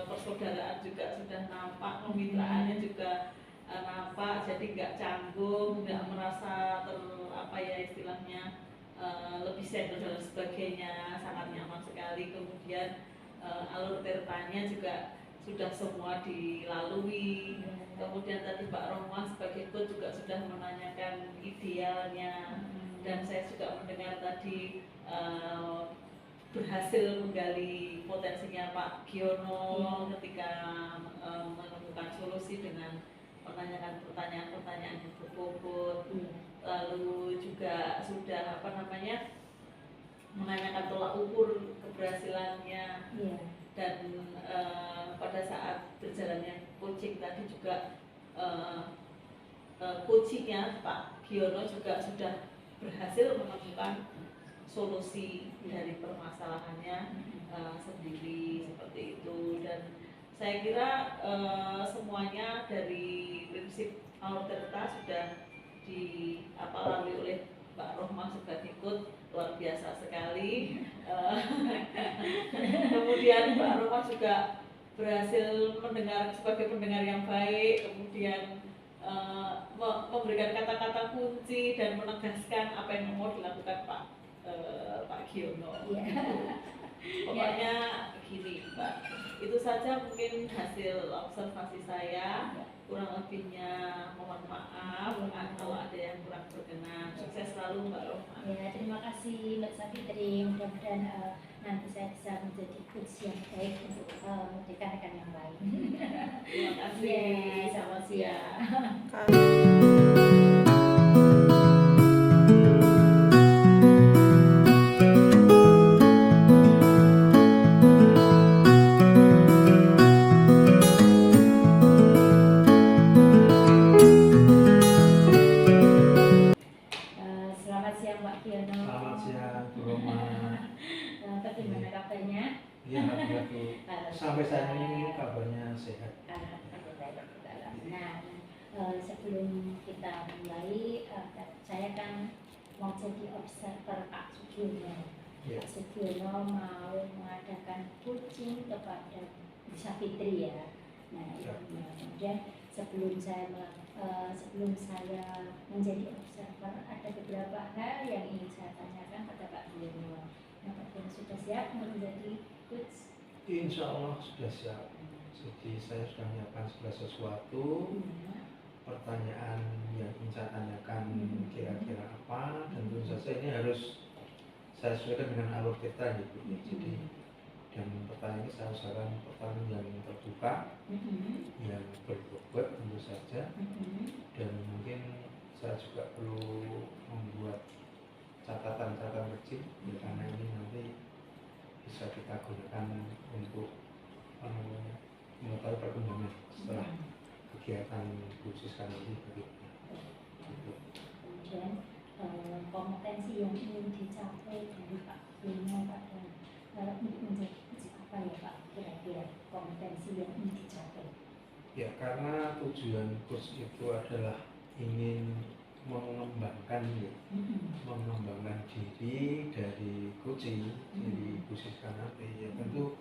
persaudaraan juga sudah nampak, kemitraannya juga nampak, jadi nggak canggung, nggak merasa istilahnya lebih senior dan sebagainya, sangat nyaman sekali. Kemudian alur ceritanya juga sudah semua dilalui. Kemudian tadi Pak Rohmah sebagai coach juga sudah menanyakan idealnya, dan saya juga mendengar tadi berhasil menggali potensinya Pak Giono ketika menemukan solusi dengan menanyakan pertanyaan-pertanyaan yang berbobot. Lalu juga sudah menanyakan tolak ukur keberhasilannya. Dan pada saat berjalannya coaching tadi juga coachingnya Pak Giono juga sudah berhasil menemukan solusi dari permasalahannya sendiri, seperti itu. Dan saya kira semuanya dari prinsip alur cerita sudah dilalui oleh Mbak Rohmah sebagai coach, luar biasa sekali. Kemudian Mbak Rohmah juga berhasil mendengar sebagai pendengar yang baik, kemudian memberikan kata-kata kunci dan menegaskan apa yang mau dilakukan Pak Giono. Pokoknya kiri, Mbak. Itu saja mungkin hasil observasi saya. Kurang lebihnya mohon maaf kalau ada yang kurang berkenan. Sukses selalu Mbak Rohma. Ya, terima kasih Mbak Safitri. Mudah-mudahan nanti saya bisa menjadi coach yang baik untuk rekan-rekan yang lain. Terima kasih. Ya, Selamat siang. Selamat siang Pak Fiano. Selamat siang Bu Roma. Bagaimana kabarnya? Iya, alhamdulillah Bu. Sampai saat ini kabarnya sehat. Nah, sebelum kita mulai, saya kan mau jadi observer Pak Sugiono. Ya. Pak Sugiono mau mengadakan coaching kepada Bu Safitri ya. Nah, Ya. kemudian sebelum saya menjadi observer, ada beberapa hal yang ingin saya tanyakan pada Pak Sugiono. Nah, Pak Sugiono sudah siap menjadi coach? Insya Allah sudah siap. Jadi saya sudah menyiapkan segala sesuatu. Pertanyaan yang ingin saya tanyakan kira-kira apa, dan tentu saja ini harus saya sesuaikan dengan alur kita gitu. Jadi dan pertanyaan ini saya usahakan pertanyaan yang terbuka, yang berbobot tentu saja, dan mungkin saya juga perlu membuat catatan-catatan kecil ya, karena ini nanti bisa kita gunakan untuk mengetahui perkembangan setelah kegiatan khusus nanti begitu. Kemudian kompetensi yang ingin dicapai dari Pak Bino pada untuk menjadi coach apa ya Pak, kira-kira kompetensi yang ingin dicapai? Ya, karena tujuan kurs itu adalah ingin mengembangkan mengembangkan diri dari coaching, dari khusus nanti ya tentu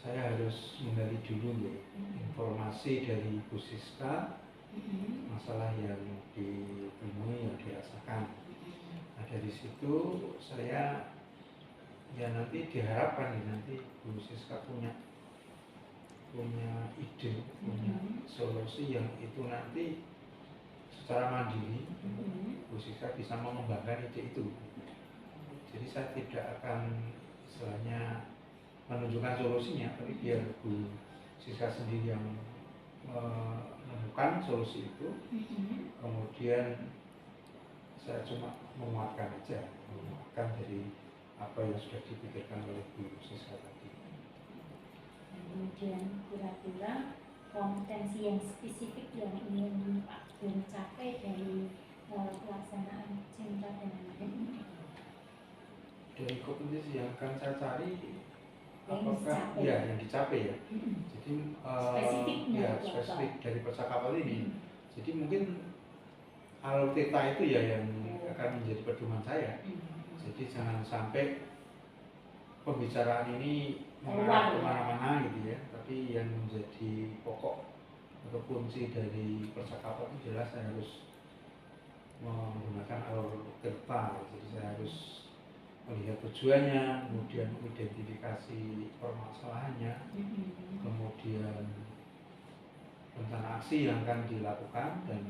saya harus menggali dulu ya informasi dari Kusiska, masalah yang ditemui, yang dirasakan. Nah dari situ saya ya nanti diharapkan ya, nanti Kusiska punya ide, punya solusi yang itu nanti secara mandiri Kusiska bisa mengembangkan ide itu. Jadi saya tidak akan istilahnya menunjukkan solusinya, tapi biar Bu Siska sendiri yang menemukan solusi itu, kemudian saya cuma menguatkan aja, menguatkan dari apa yang sudah dipikirkan oleh Bu Siska tadi. Kemudian kira-kira kompetensi yang spesifik yang ingin Pak Bino capai dari pelaksanaan cinta dan ini? Dari kompetensi yang akan saya cari, Yang apakah dicapai. ya yang dicapai ya. Jadi Spesifiknya ya itu apa? spesifik dari percakapan ini. Jadi mungkin alur theta itu ya yang akan menjadi pedoman saya. Jadi jangan sampai pembicaraan ini mengarah kemana-mana gitu ya. Tapi yang menjadi pokok atau kunci dari percakapan itu jelas saya harus menggunakan alur theta. Jadi saya harus melihat tujuannya, kemudian identifikasi permasalahannya, kemudian rencana aksi yang akan dilakukan, dan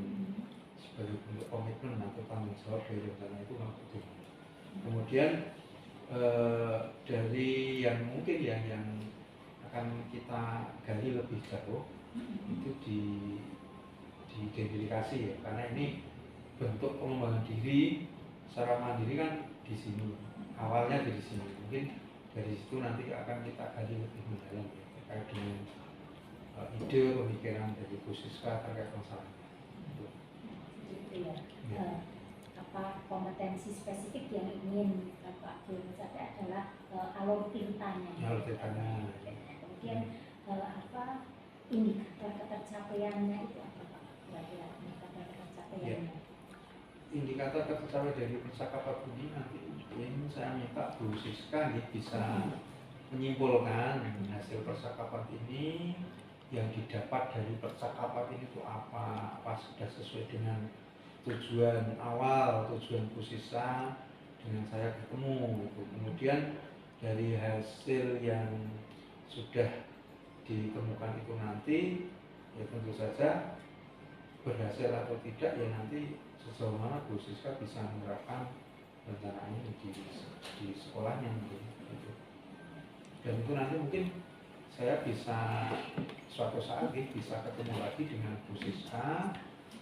sebagai bentuk komitmen atau tanggung jawab dari rencana itu betul. Kemudian dari yang mungkin yang akan kita gali lebih jauh itu diidentifikasi ya, karena ini bentuk pengembangan diri secara mandiri kan di sini, awalnya dari sini, mungkin dari situ nanti akan kita gali lebih mendalam ya, terkait dengan ide pemikiran dari Bu Siska terkait masalah itu. Gitu ya. Apa kompetensi spesifik yang ingin Pak Bino capai adalah alur tintanya. Alur tintanya. Kemudian apa indikator ketercapaiannya itu apa Pak? Kira-kira indikator ketercapaiannya. Indikator tercapai dari percakapan ini nanti mungkin saya minta Bu Siska bisa menyimpulkan hasil percakapan ini, yang didapat dari percakapan ini itu apa sudah sesuai dengan tujuan awal, tujuan Bu Siska dengan saya ketemu gitu. Kemudian dari hasil yang sudah ditemukan itu nanti ya tentu saja berhasil atau tidak ya nanti sejauh mana Bu Siska bisa menerapkan rencana ini di sekolahnya mungkin gitu. Dan itu nanti mungkin saya bisa suatu saat bisa ketemu lagi dengan Bu Siska,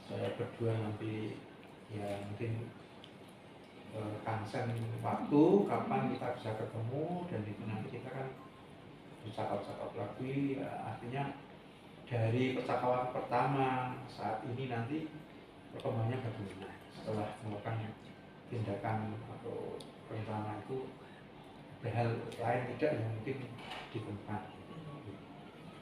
saya berdua nanti ya mungkin kansen waktu kapan kita bisa ketemu, dan itu nanti kita kan bercakap-cakap lagi ya, artinya dari percakapan pertama saat ini nanti perkembangannya bagaimana setelah melakukan tindakan atau rencana itu, ada hal lain tidak yang mungkin ditemukan.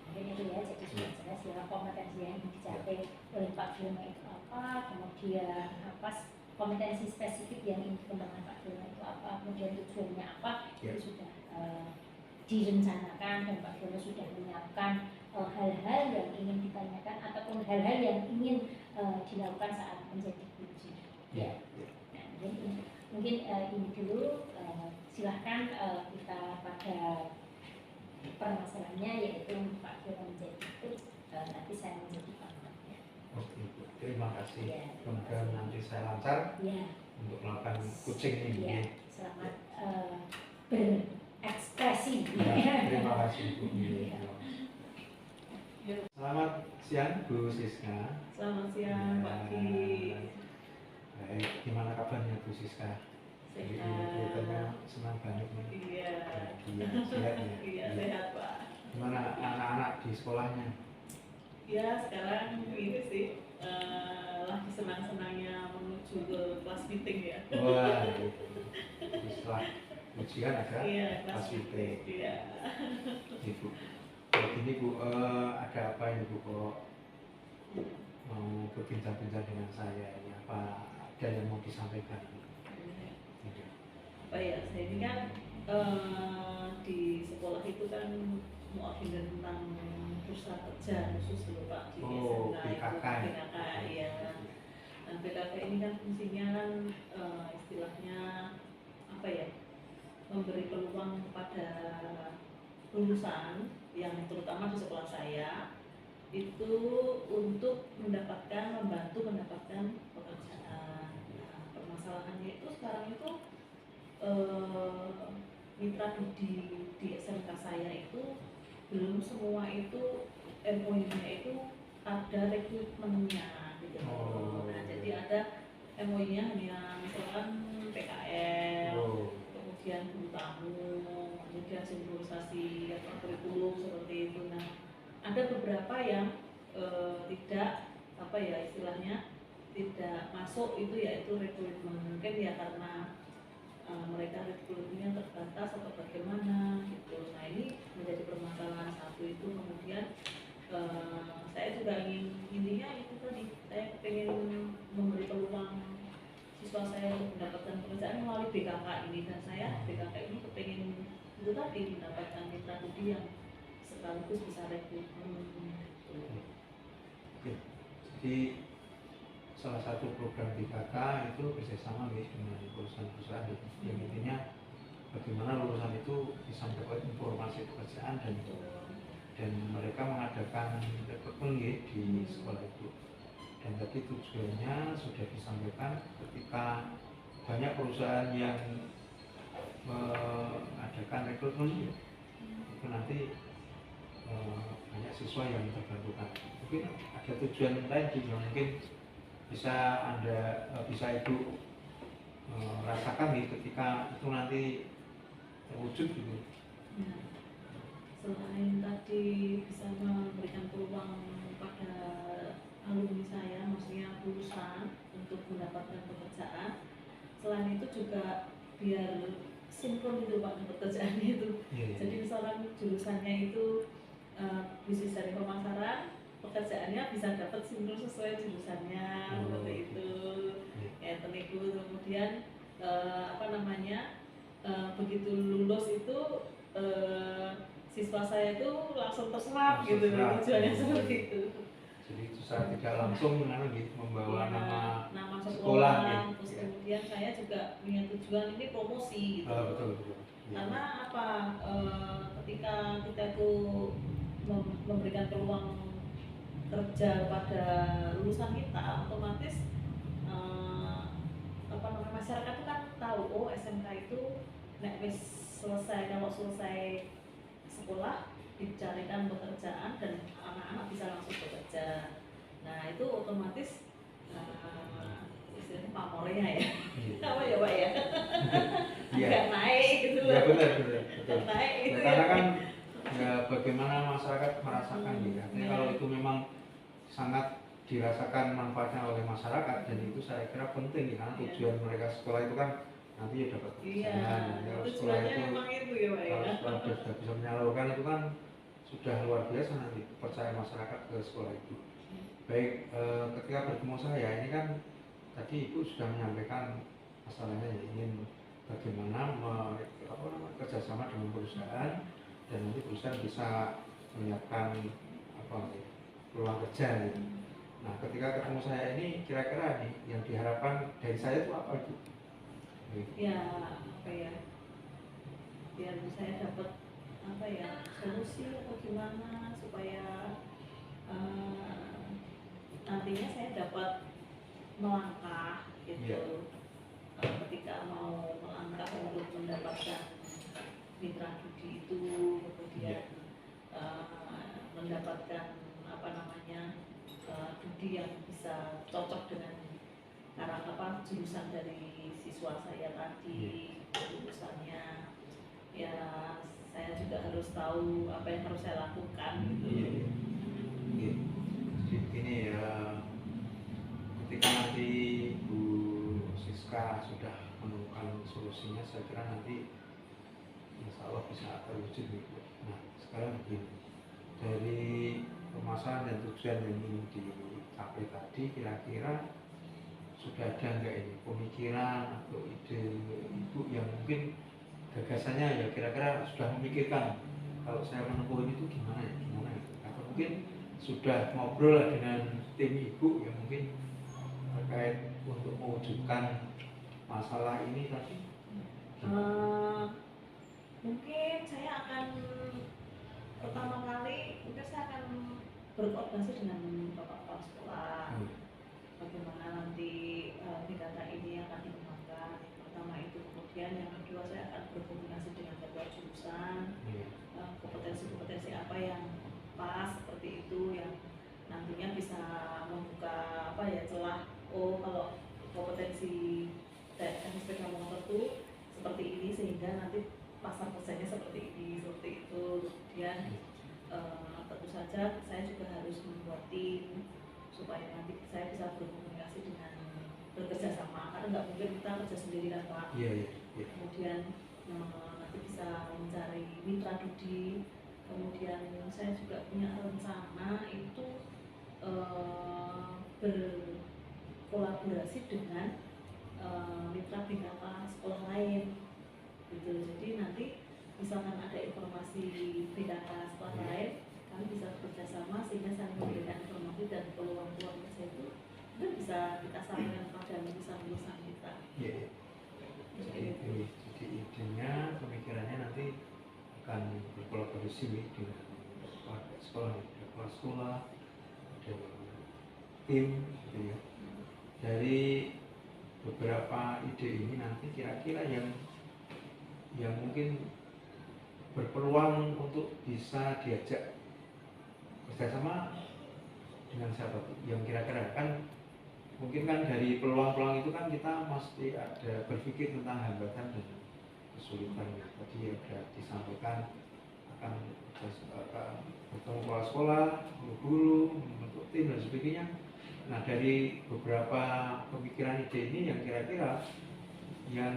Mungkin itu ya, jadi sudah jelas ya kompetensi yang dicapai oleh Pak Gilma itu apa, kemudian apa kompetensi spesifik yang ingin dikembangkan Pak Gilma itu apa, kemudian tujuannya apa, itu sudah direncanakan, dan Pak Gilma sudah menyiapkan hal-hal yang ingin ditanyakan ataupun hal-hal yang ingin dilakukan saat menjadi guru. Ya. Nah, mungkin ini dulu, silahkan kita pada permasalahannya, yaitu Pak Gilma menjadi itu, nanti saya menjadi pangkatnya. Oke, terima kasih. Ya, Semoga nanti saya lancar untuk melakukan kucing ini. Ya, selamat berekspresi. Ya, terima kasih Bu. Ya. Selamat siang Bu Siska. Selamat siang Pak Ki. Baik, gimana kabarnya Bu Siska? Jadi kelihatannya senang banget nih. Iya. Sehat ya. Iya, sehat Pak. Gimana anak-anak di sekolahnya? Ya, sekarang ini sih lagi senang-senangnya menuju ke kelas meeting ya. Wah, setelah ujian ada Iya, kelas meeting. Iya. Ibu, ini Bu, ada apa ini Bu kok mau berbincang-bincang dengan saya? Ini apa ada yang mau disampaikan? Apa ya, saya ini kan di sekolah itu kan mau agenda tentang bursa kerja khusus dulu Pak di SMK BKK. BKK ya. Nah, BKK ini kan fungsinya kan istilahnya apa ya, memberi peluang kepada lulusan yang terutama di sekolah saya itu untuk membantu mendapatkan pekerjaan. Nah, permasalahannya itu sekarang itu mitra di SMK saya itu belum semua itu MOU-nya itu ada rekrutmennya gitu. Nah, jadi ada MOU-nya hanya misalkan PKL, kemudian guru tamu, kemudian sinkronisasi atau kurikulum seperti itu. Nah, ada beberapa yang tidak apa ya istilahnya tidak masuk itu, yaitu rekrutmen, mungkin ya karena mereka rekrutmennya terbatas atau bagaimana gitu. Nah, ini menjadi permasalahan satu itu. Kemudian saya juga intinya itu tadi, saya pengen memberi peluang siswa saya untuk mendapatkan pekerjaan melalui BKK ini, dan saya BKK ini kepengen itu tadi mendapatkan mitra studi yang sekaligus bisa rekrutmen. Jadi salah satu program BKK itu bersama dengan perusahaan-perusahaan yang intinya bagaimana lulusan itu bisa mendapat informasi pekerjaan, dan mereka mengadakan rekrutmen di sekolah itu. Dan tadi tujuannya sudah disampaikan, ketika banyak perusahaan yang mengadakan rekrutmen itu nanti banyak siswa yang terbantukan. Mungkin ada tujuan lain juga, mungkin bisa Ibu rasakan ketika itu nanti terwujud gitu. Ya. Selain tadi bisa memberikan peluang pada alumni saya, maksudnya lulusan untuk mendapatkan pekerjaan, selain itu juga biar sinkron itu Pak pekerjaannya itu. Jadi misalkan jurusannya itu bisnis dari pemasaran, pekerjaannya bisa dapat sinkron sesuai jurusannya, seperti itu. Ya, itu kemudian begitu lulus itu siswa saya itu langsung terserap gitu, tujuannya seperti itu. Jadi itu saya tidak langsung membawa nama sekolah terus kemudian saya juga punya tujuan ini promosi gitu. Betul. Karena apa? Ketika kita itu memberikan peluang kerja pada lulusan kita, otomatis apa namanya, masyarakat itu kan tahu, oh SMK itu nek wis selesai, kalau selesai sekolah dicarikan pekerjaan dan anak-anak bisa langsung bekerja. Nah itu otomatis istilahnya pamornya ya, apa ya Pak ya, agak naik gitu loh. Ya benar betul. Naik gitu Karena ya. kan ya bagaimana masyarakat merasakan gitu. Artinya kalau itu memang sangat dirasakan manfaatnya oleh masyarakat, dan itu saya kira penting ya, karena tujuan mereka sekolah itu kan nanti ya dapat pekerjaan. Kalau sekolah itu, memang itu ya Pak ya. kalau sekolah sudah bisa menyalurkan itu kan sudah luar biasa, nanti percaya masyarakat ke sekolah itu. Baik, ketika bertemu saya ini kan tadi Ibu sudah menyampaikan masalahnya ya, ingin bagaimana kerjasama dengan perusahaan, dan nanti perusahaan bisa menyiapkan peluang kerja gitu. Nah ketika ketemu saya ini kira-kira nih yang diharapkan dari saya itu apa itu? Ya apa ya, biar saya dapat apa ya, solusi atau gimana supaya nantinya saya dapat melangkah gitu. Ketika mau melangkah untuk mendapatkan mitra judi itu, kemudian mendapatkan apa namanya, judi yang bisa cocok dengan jurusan dari siswa saya tadi, jurusannya ya saya juga harus tahu apa yang harus saya lakukan gitu. Ini ya, ketika nanti Bu Siska sudah menemukan solusinya, saya kira nanti insya Allah bisa terwujud gitu. Nah sekarang begini, dari permasalahan dan tujuan yang ingin dicapai tadi, kira-kira sudah ada enggak ini pemikiran atau ide Ibu yang mungkin gagasannya ya kira-kira sudah memikirkan kalau saya menempuh ini tuh gimana ya, atau mungkin sudah ngobrol dengan tim Ibu yang mungkin terkait untuk mewujudkan masalah ini tadi? Mungkin saya akan pertama kali saya akan berkoordinasi dengan bapak kepala sekolah. Bagaimana nanti data ini akan dikembangkan. Pertama itu, kemudian yang kedua saya akan berkoordinasi dengan ketua jurusan, kompetensi-kompetensi apa yang pas seperti itu, yang nantinya bisa membuka apa ya, celah, oh kalau kompetensi teknik sepeda motor itu seperti ini, sehingga nanti pasar kerjanya seperti ini, seperti itu. Kemudian tentu saja saya juga harus membuat tim supaya nanti saya bisa berkomunikasi dengan bekerja sama, karena nggak mungkin kita kerja sendiri kan Pak. Kemudian nanti bisa mencari mitra judi. Kemudian saya juga punya rencana itu berkolaborasi dengan mitra BKK sekolah lain gitu. Jadi nanti misalkan ada informasi BKK sekolah lain, kami bisa bekerjasama sehingga saling memberikan informasi dan peluang-peluang kerja itu bisa kita sampaikan pada lulusan-lulusan kita. Jadi idenya, pemikirannya nanti akan berkolaborasi dengan sekolah, kepala sekolah, dan tim gitu ya. Dari beberapa ide ini nanti kira-kira yang mungkin berpeluang untuk bisa diajak kerjasama dengan siapa yang kira-kira, kan mungkin kan dari peluang-peluang itu kan kita mesti ada berpikir tentang hambatan dan kesulitan. Tadi ada disampaikan akan bertemu kepala sekolah, guru, membentuk tim dan sebagainya. Nah dari beberapa pemikiran ide ini yang kira-kira yang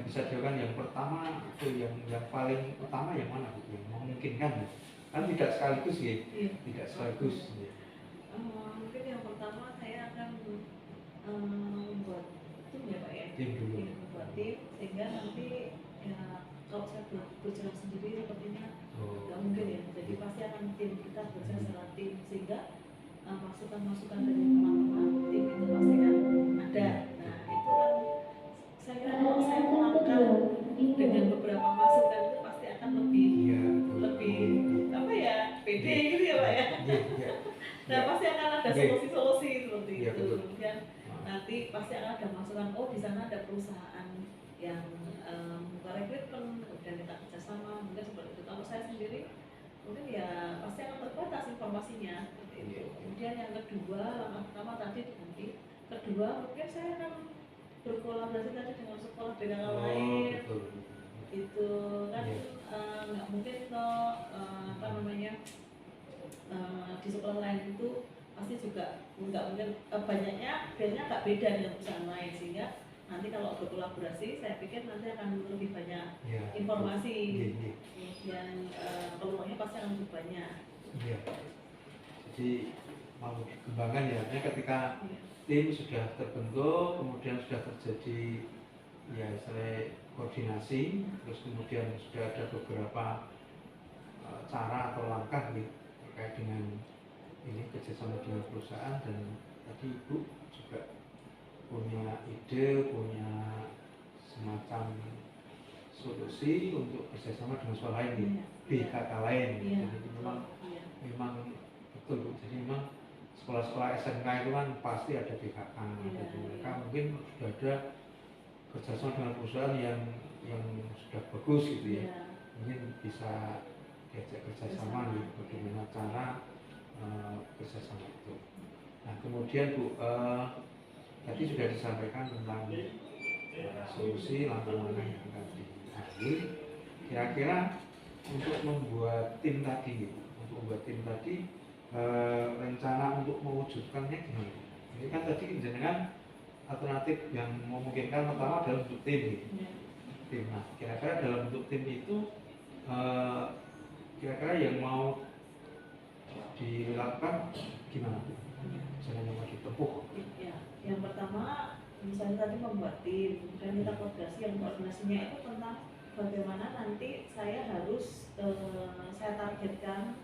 bisa dilakukan yang pertama atau yang paling utama yang mana gitu, yang memungkinkan kan tidak sekaligus ya, tidak sekaligus ya. Mungkin yang pertama saya akan membuat tim ya Pak ya, membuat tim sehingga nanti ya kalau saya berjalan sendiri sepertinya nggak mungkin ya, jadi pasti akan tim kita berjalan secara tim, sehingga masukan-masukan dari teman-teman tim itu pasti kan ada. Nah itu kan saya kira kalau saya melangkah Oke. solusi-solusi seperti Iya, itu. betul. Kemudian nanti pasti akan ada masukan, oh di sana ada perusahaan yang buka rekrutmen, kemudian kita kerjasama, mungkin seperti itu. Kalau saya sendiri mungkin ya pasti akan terbatas informasinya seperti itu. Iya. Kemudian yang kedua, langkah pertama tadi nanti, kedua mungkin saya akan berkolaborasi tadi dengan sekolah BKK Oh, lain, betul. itu kan Iya. nggak mungkin kalau apa namanya di sekolah lain itu pasti juga nggak mungkin biasanya nggak beda dengan perusahaan lain, sehingga nanti kalau berkolaborasi saya pikir nanti akan lebih banyak Iya. informasi, Iya, iya. kemudian peluangnya pasti akan lebih banyak. Iya. Jadi mau dikembangkan ya, artinya ketika Iya. tim sudah terbentuk, kemudian sudah terjadi ya istilahnya koordinasi, terus kemudian sudah ada beberapa cara atau langkah nih terkait dengan ini kerjasama dengan perusahaan, dan tadi Ibu juga punya ide, punya semacam solusi untuk kerjasama dengan sekolah lain nih, Iya. BKK lain. Iya. Jadi memang Iya. memang betul Bu. Jadi memang sekolah-sekolah SMK itu kan pasti ada BKK, Iya, jadi mereka iya. mungkin sudah ada kerjasama dengan perusahaan yang sudah bagus gitu ya, Iya. mungkin bisa diajak kerjasama nih, bagaimana cara kerjasama itu. Nah kemudian Bu, tadi sudah disampaikan tentang solusi langkah-langkah yang akan diambil. Kira-kira untuk membuat tim tadi, rencana untuk mewujudkannya gimana? Ini kan tadi jenengan alternatif yang memungkinkan pertama adalah bentuk tim. Iya. Tim. Nah, kira-kira dalam bentuk tim itu kira-kira yang mau dilakukan gimana? Jalan yang mau ditempuh. Ya, yang pertama misalnya tadi membuat tim, kemudian kita koordinasi, yang koordinasinya itu tentang bagaimana nanti saya harus saya targetkan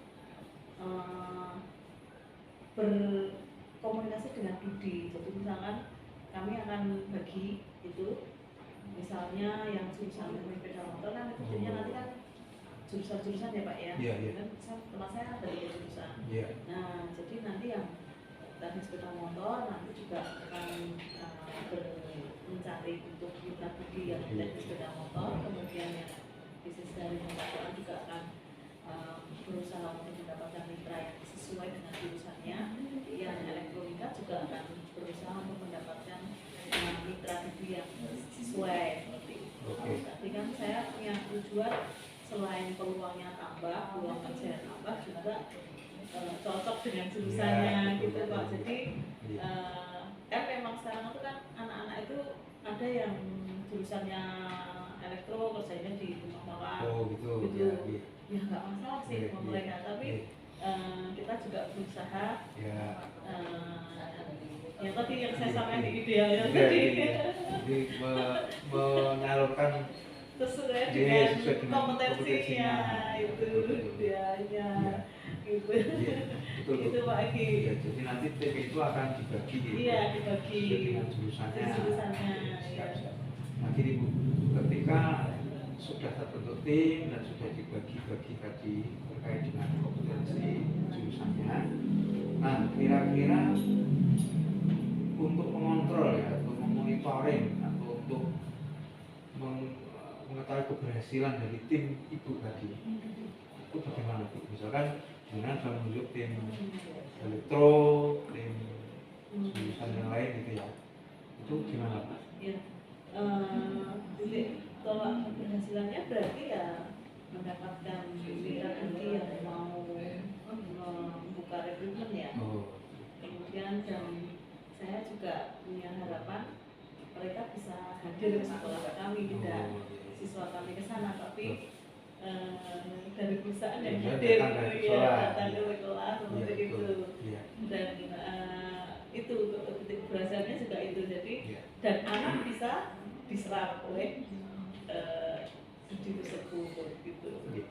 berkomunikasi dengan Dudi. Jadi misalkan kami akan bagi itu, misalnya yang jurusan sepeda motor kan tentunya nanti kan jurusan-jurusan ya Pak ya. Iya, iya. Kan tempat saya ada 3 jurusan. Iya. Nah, jadi nanti yang teknik sepeda motor nanti juga akan mencari untuk mitra budi yang teknik sepeda motor, kemudian yang bisnis dari pembukaan juga akan berusaha untuk mendapatkan mitra yang sesuai dengan jurusannya. Yang elektronika juga akan berusaha untuk mendapatkan mitra budi yang sesuai seperti itu. Oke. Tapi kan saya punya tujuan selain peluangnya tambah, peluang kerja tambah juga cocok dengan jurusannya Ya, gitu betul. Pak. Jadi Iya. kan memang sekarang itu kan anak-anak itu ada yang jurusannya elektro kerjanya di rumah makan. Oh gitu. Gitu. Ya, iya. Ya nggak masalah sih Iya, sama iya. mereka, tapi Iya. kita juga berusaha Ya. yang tadi yang saya Iya, sampaikan iya. di ideal ya Iya, tadi iya. Jadi menyalurkan sesuai Iya, dengan sesuai dengan kompetensinya itu Betul. ya Iya. gitu. Iya, betul. Itu Pak Egi. Ya, jadi nanti tim itu akan dibagi gitu. Iya, dibagi Sesuai dengan jurusannya. jurusannya, iya. Siap. Nah gini Bu, ketika sudah terbentuk tim dan sudah dibagi-bagi tadi terkait dengan kompetensi jurusannya, nah kira-kira untuk mengontrol ya, untuk memonitoring atau untuk mengetahui keberhasilan dari tim Ibu tadi, itu bagaimana Bu? Misalkan dengan sudah menunjuk tim elektro, tim jurusan yang lain gitu ya, itu gimana Pak? Ya, tolak keberhasilannya berarti ya mendapatkan mitra budi yang mau membuka rekrutmen ya. Oh, Kemudian dan saya juga punya harapan mereka bisa hadir ke sekolah kami, tidak siswa kami ke sana, tapi dari perusahaan yang Ya, hadir datang dari ya, sekolah. datang ke sekolah seperti Iya, itu. betul. Iya. Dan itu titik keberhasilannya juga itu, jadi Iya. dan anak bisa diserap oleh studi tersebut gitu. Iya.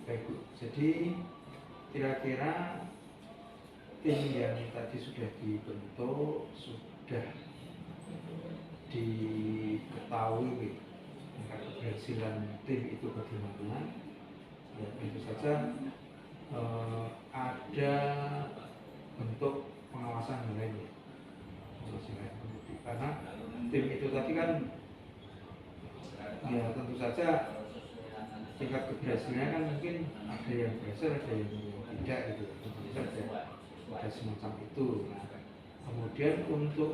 Baik Bu, jadi kira-kira tim yang tadi sudah dibentuk, sudah diketahui tingkat keberhasilan tim itu bagaimana, ya tentu saja ada bentuk pengawasan yang lainnya. Karena tim itu tadi kan ya tentu saja tingkat keberhasilannya kan mungkin ada yang berhasil, ada yang tidak gitu, tentu saja ada semacam itu. Nah, kemudian untuk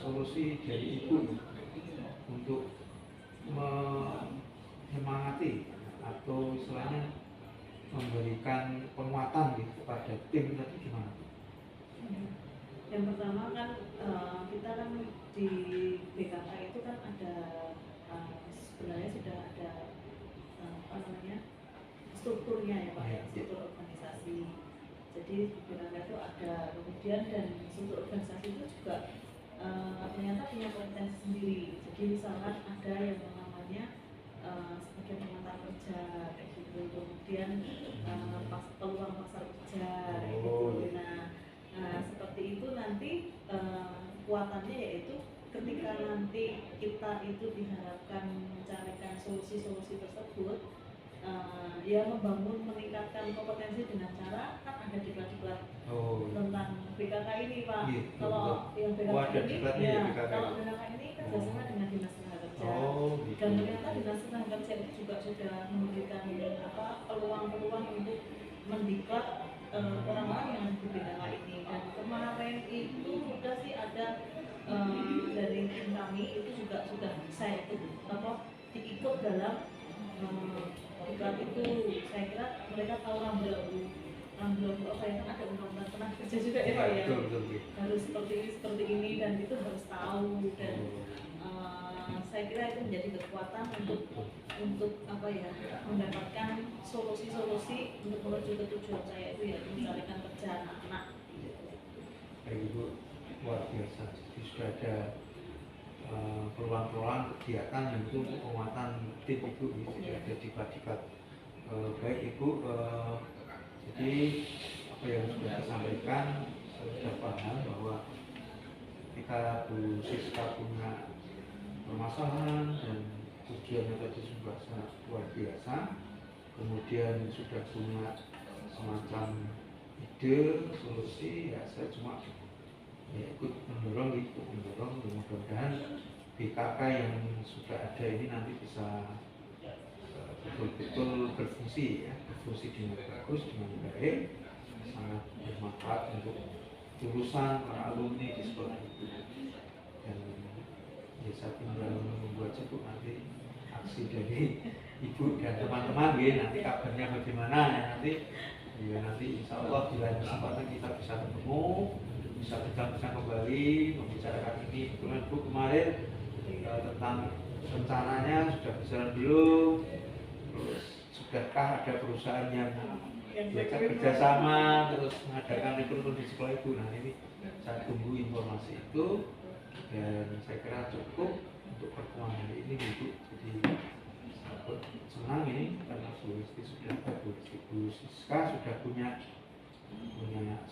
solusi dari ibu untuk menyemangati atau istilahnya memberikan penguatan gitu kepada tim tadi gimana? Yang pertama kan kita kan di BKK itu kan ada sebenarnya sudah ada apa namanya strukturnya ya Pak, struktur organisasi. Jadi di BKK itu ada, kemudian dan struktur organisasi itu juga ternyata punya kompetensi sendiri. Jadi misalkan ada yang namanya sebagai pengantar kerja kayak gitu, kemudian peluang pasar kerja kayak gitu. Nah, seperti itu nanti kekuatannya yaitu ketika nanti kita itu diharapkan mencarikan solusi-solusi tersebut, ya membangun, meningkatkan kompetensi dengan cara kan ada diklat-diklat tentang BKK ini Pak. Kalau yang BKK ini, ya kalau BKK ini kerjasama dengan Dinas Tenaga Kerja. Dan ternyata Dinas Tenaga Kerja itu juga sudah memberikan peluang-peluang untuk mendiklat orang-orang yang di BKK ini. Dan kemarin itu sudah sih ada dari tim kami itu juga sudah saya diikut dalam diklat itu. Saya kira mereka tahu rambu-rambu apa yang ada undang-undang tenaga kerja juga ya Pak ya. Harus seperti ini dan itu harus tahu. Dan saya kira itu menjadi kekuatan untuk apa ya, mendapatkan solusi-solusi untuk menuju ke tujuan saya itu ya mencarikan kerja anak-anak. Baik Ibu, luar biasa. Jadi sudah ada peluang-peluang kegiatan yang itu untuk penguatan tim Ibu, jadi ada diklat-diklat. Baik Ibu, jadi apa yang sudah disampaikan saya sudah paham bahwa ketika Bu Siska punya permasalahan dan tujuannya tadi sudah sangat luar biasa, kemudian sudah punya semacam ide solusi, ya saya cuma ya ikut mendorong mudah-mudahan BKK yang sudah ada ini nanti bisa betul-betul berfungsi dengan bagus, dengan baik, sangat bermanfaat untuk jurusan para alumni di sekolah itu. Dan ya saya tinggal menunggu aja Bu nanti aksi dari Ibu dan teman-teman ya, nanti kabarnya bagaimana ya nanti insya Allah di lain kesempatan kita bisa ketemu, bisa bincang-bincang kembali membicarakan ini. Kemudian Bu kemarin tentang rencananya sudah berjalan belum, terus sudahkah ada perusahaan yang diajak kerjasama terus mengadakan rekrutmen di sekolah Ibu. Nah ini saya tunggu informasi itu. Dan saya kira cukup untuk pertemuan hari ini Ibu. Jadi sangat senang ini karena Bu Siska sudah punya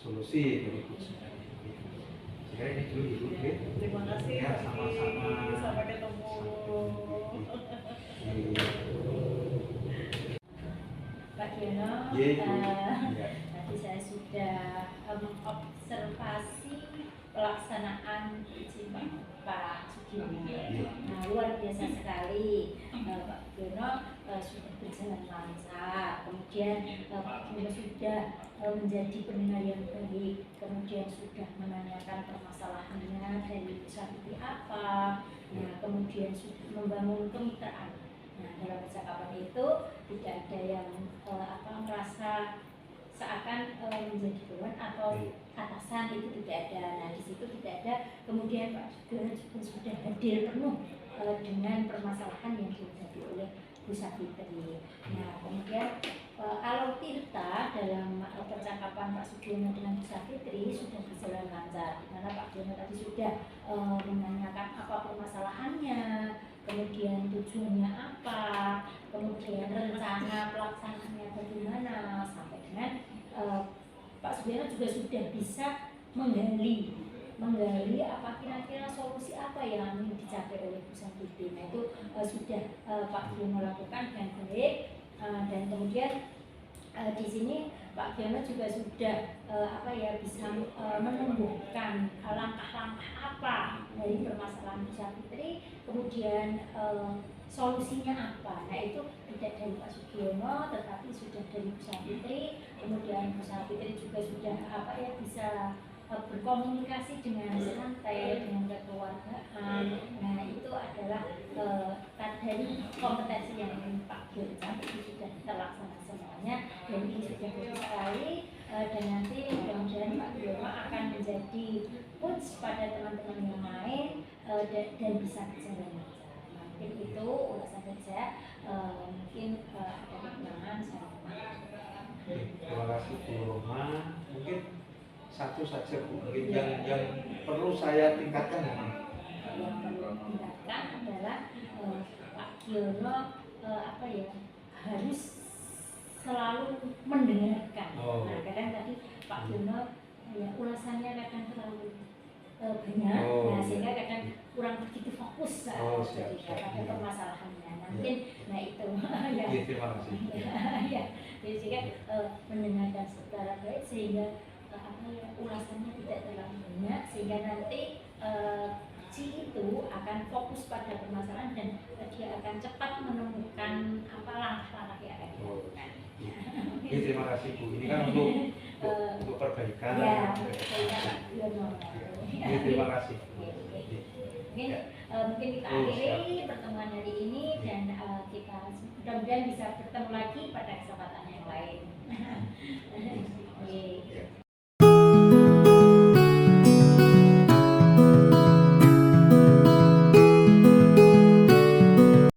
solusi dari Bu Siska. Saya kira ini dulu Ibu. Terima kasih. Ya, sama-sama. Sampai ketemu. Pak Diono, tadi saya sudah mengobservasi pelaksanaan uji Pak Sugiono. Nah, luar biasa sekali. Pak Diono sudah berjalan lancar. Kemudian Pak Diono sudah menjadi pendengar yang baik. Kemudian sudah menanyakan permasalahannya dari seperti apa. Nah, kemudian sudah membangun kemitraan. Nah, dalam percakapan itu tidak ada yang merasa seakan menjadi bawahan atau atasan, itu tidak ada. Nah, di situ tidak ada. Kemudian Pak Sugiono juga sudah hadir penuh dengan permasalahan yang dihadapi oleh Bu Savitri. Nah, kemudian kalau Tirta dalam percakapan Pak Sugiono dengan Bu Savitri sudah berjalan lancar, karena Pak Sugiono tadi sudah menanyakan apa permasalahannya, kemudian tujuannya apa, kemudian rencana pelaksanaannya bagaimana, sampai dengan Pak Sugiono juga sudah bisa menggali apa kira-kira solusi apa yang ingin dicapai oleh Bu Savitri. Nah, itu sudah Pak Sugiono lakukan dengan baik. Dan kemudian di sini Pak Giono juga sudah bisa menumbuhkan langkah-langkah apa dari permasalahan Bisa Fitri, kemudian solusinya apa. Nah itu tidak dari Pak Sugiono tetapi sudah dari Bisa Fitri, kemudian Bisa Fitri juga sudah bisa berkomunikasi dengan santai dengan kekeluargaan. Nah itu adalah dari kompetensi yang Pak Giono sampai itu sudah terlaksana semuanya dan ini sudah bagus sekali. Dan nanti mudah-mudahan Pak Giono akan menjadi coach pada teman-teman yang lain dan bisa berjalan lancar. Mungkin itu ulasan dari saya. Mungkin ada kekurangan saya mohon. Terima kasih Bu Roma. Mungkin satu saja Bu, mungkin yang perlu saya tingkatkan mungkin. Yang perlu ditingkatkan adalah Pak Giono harus selalu mendengarkan. Nah kadang tadi Pak Giono ulasannya kadang terlalu banyak, nah sehingga kadang kurang begitu fokus pada permasalahannya. Nah, mungkin itu ya. Terima kasih. Ya, jadi sehingga mendengarkan secara baik sehingga ulasannya tidak terlalu banyak sehingga nanti si itu akan fokus pada permasalahan dan dia akan cepat menemukan langkah-langkah yang akan dilakukan. Terima kasih Bu. Ini kan untuk perbaikan. Ya, Pak Giono. Terima kasih. Mungkin kita akhiri pertemuan hari ini.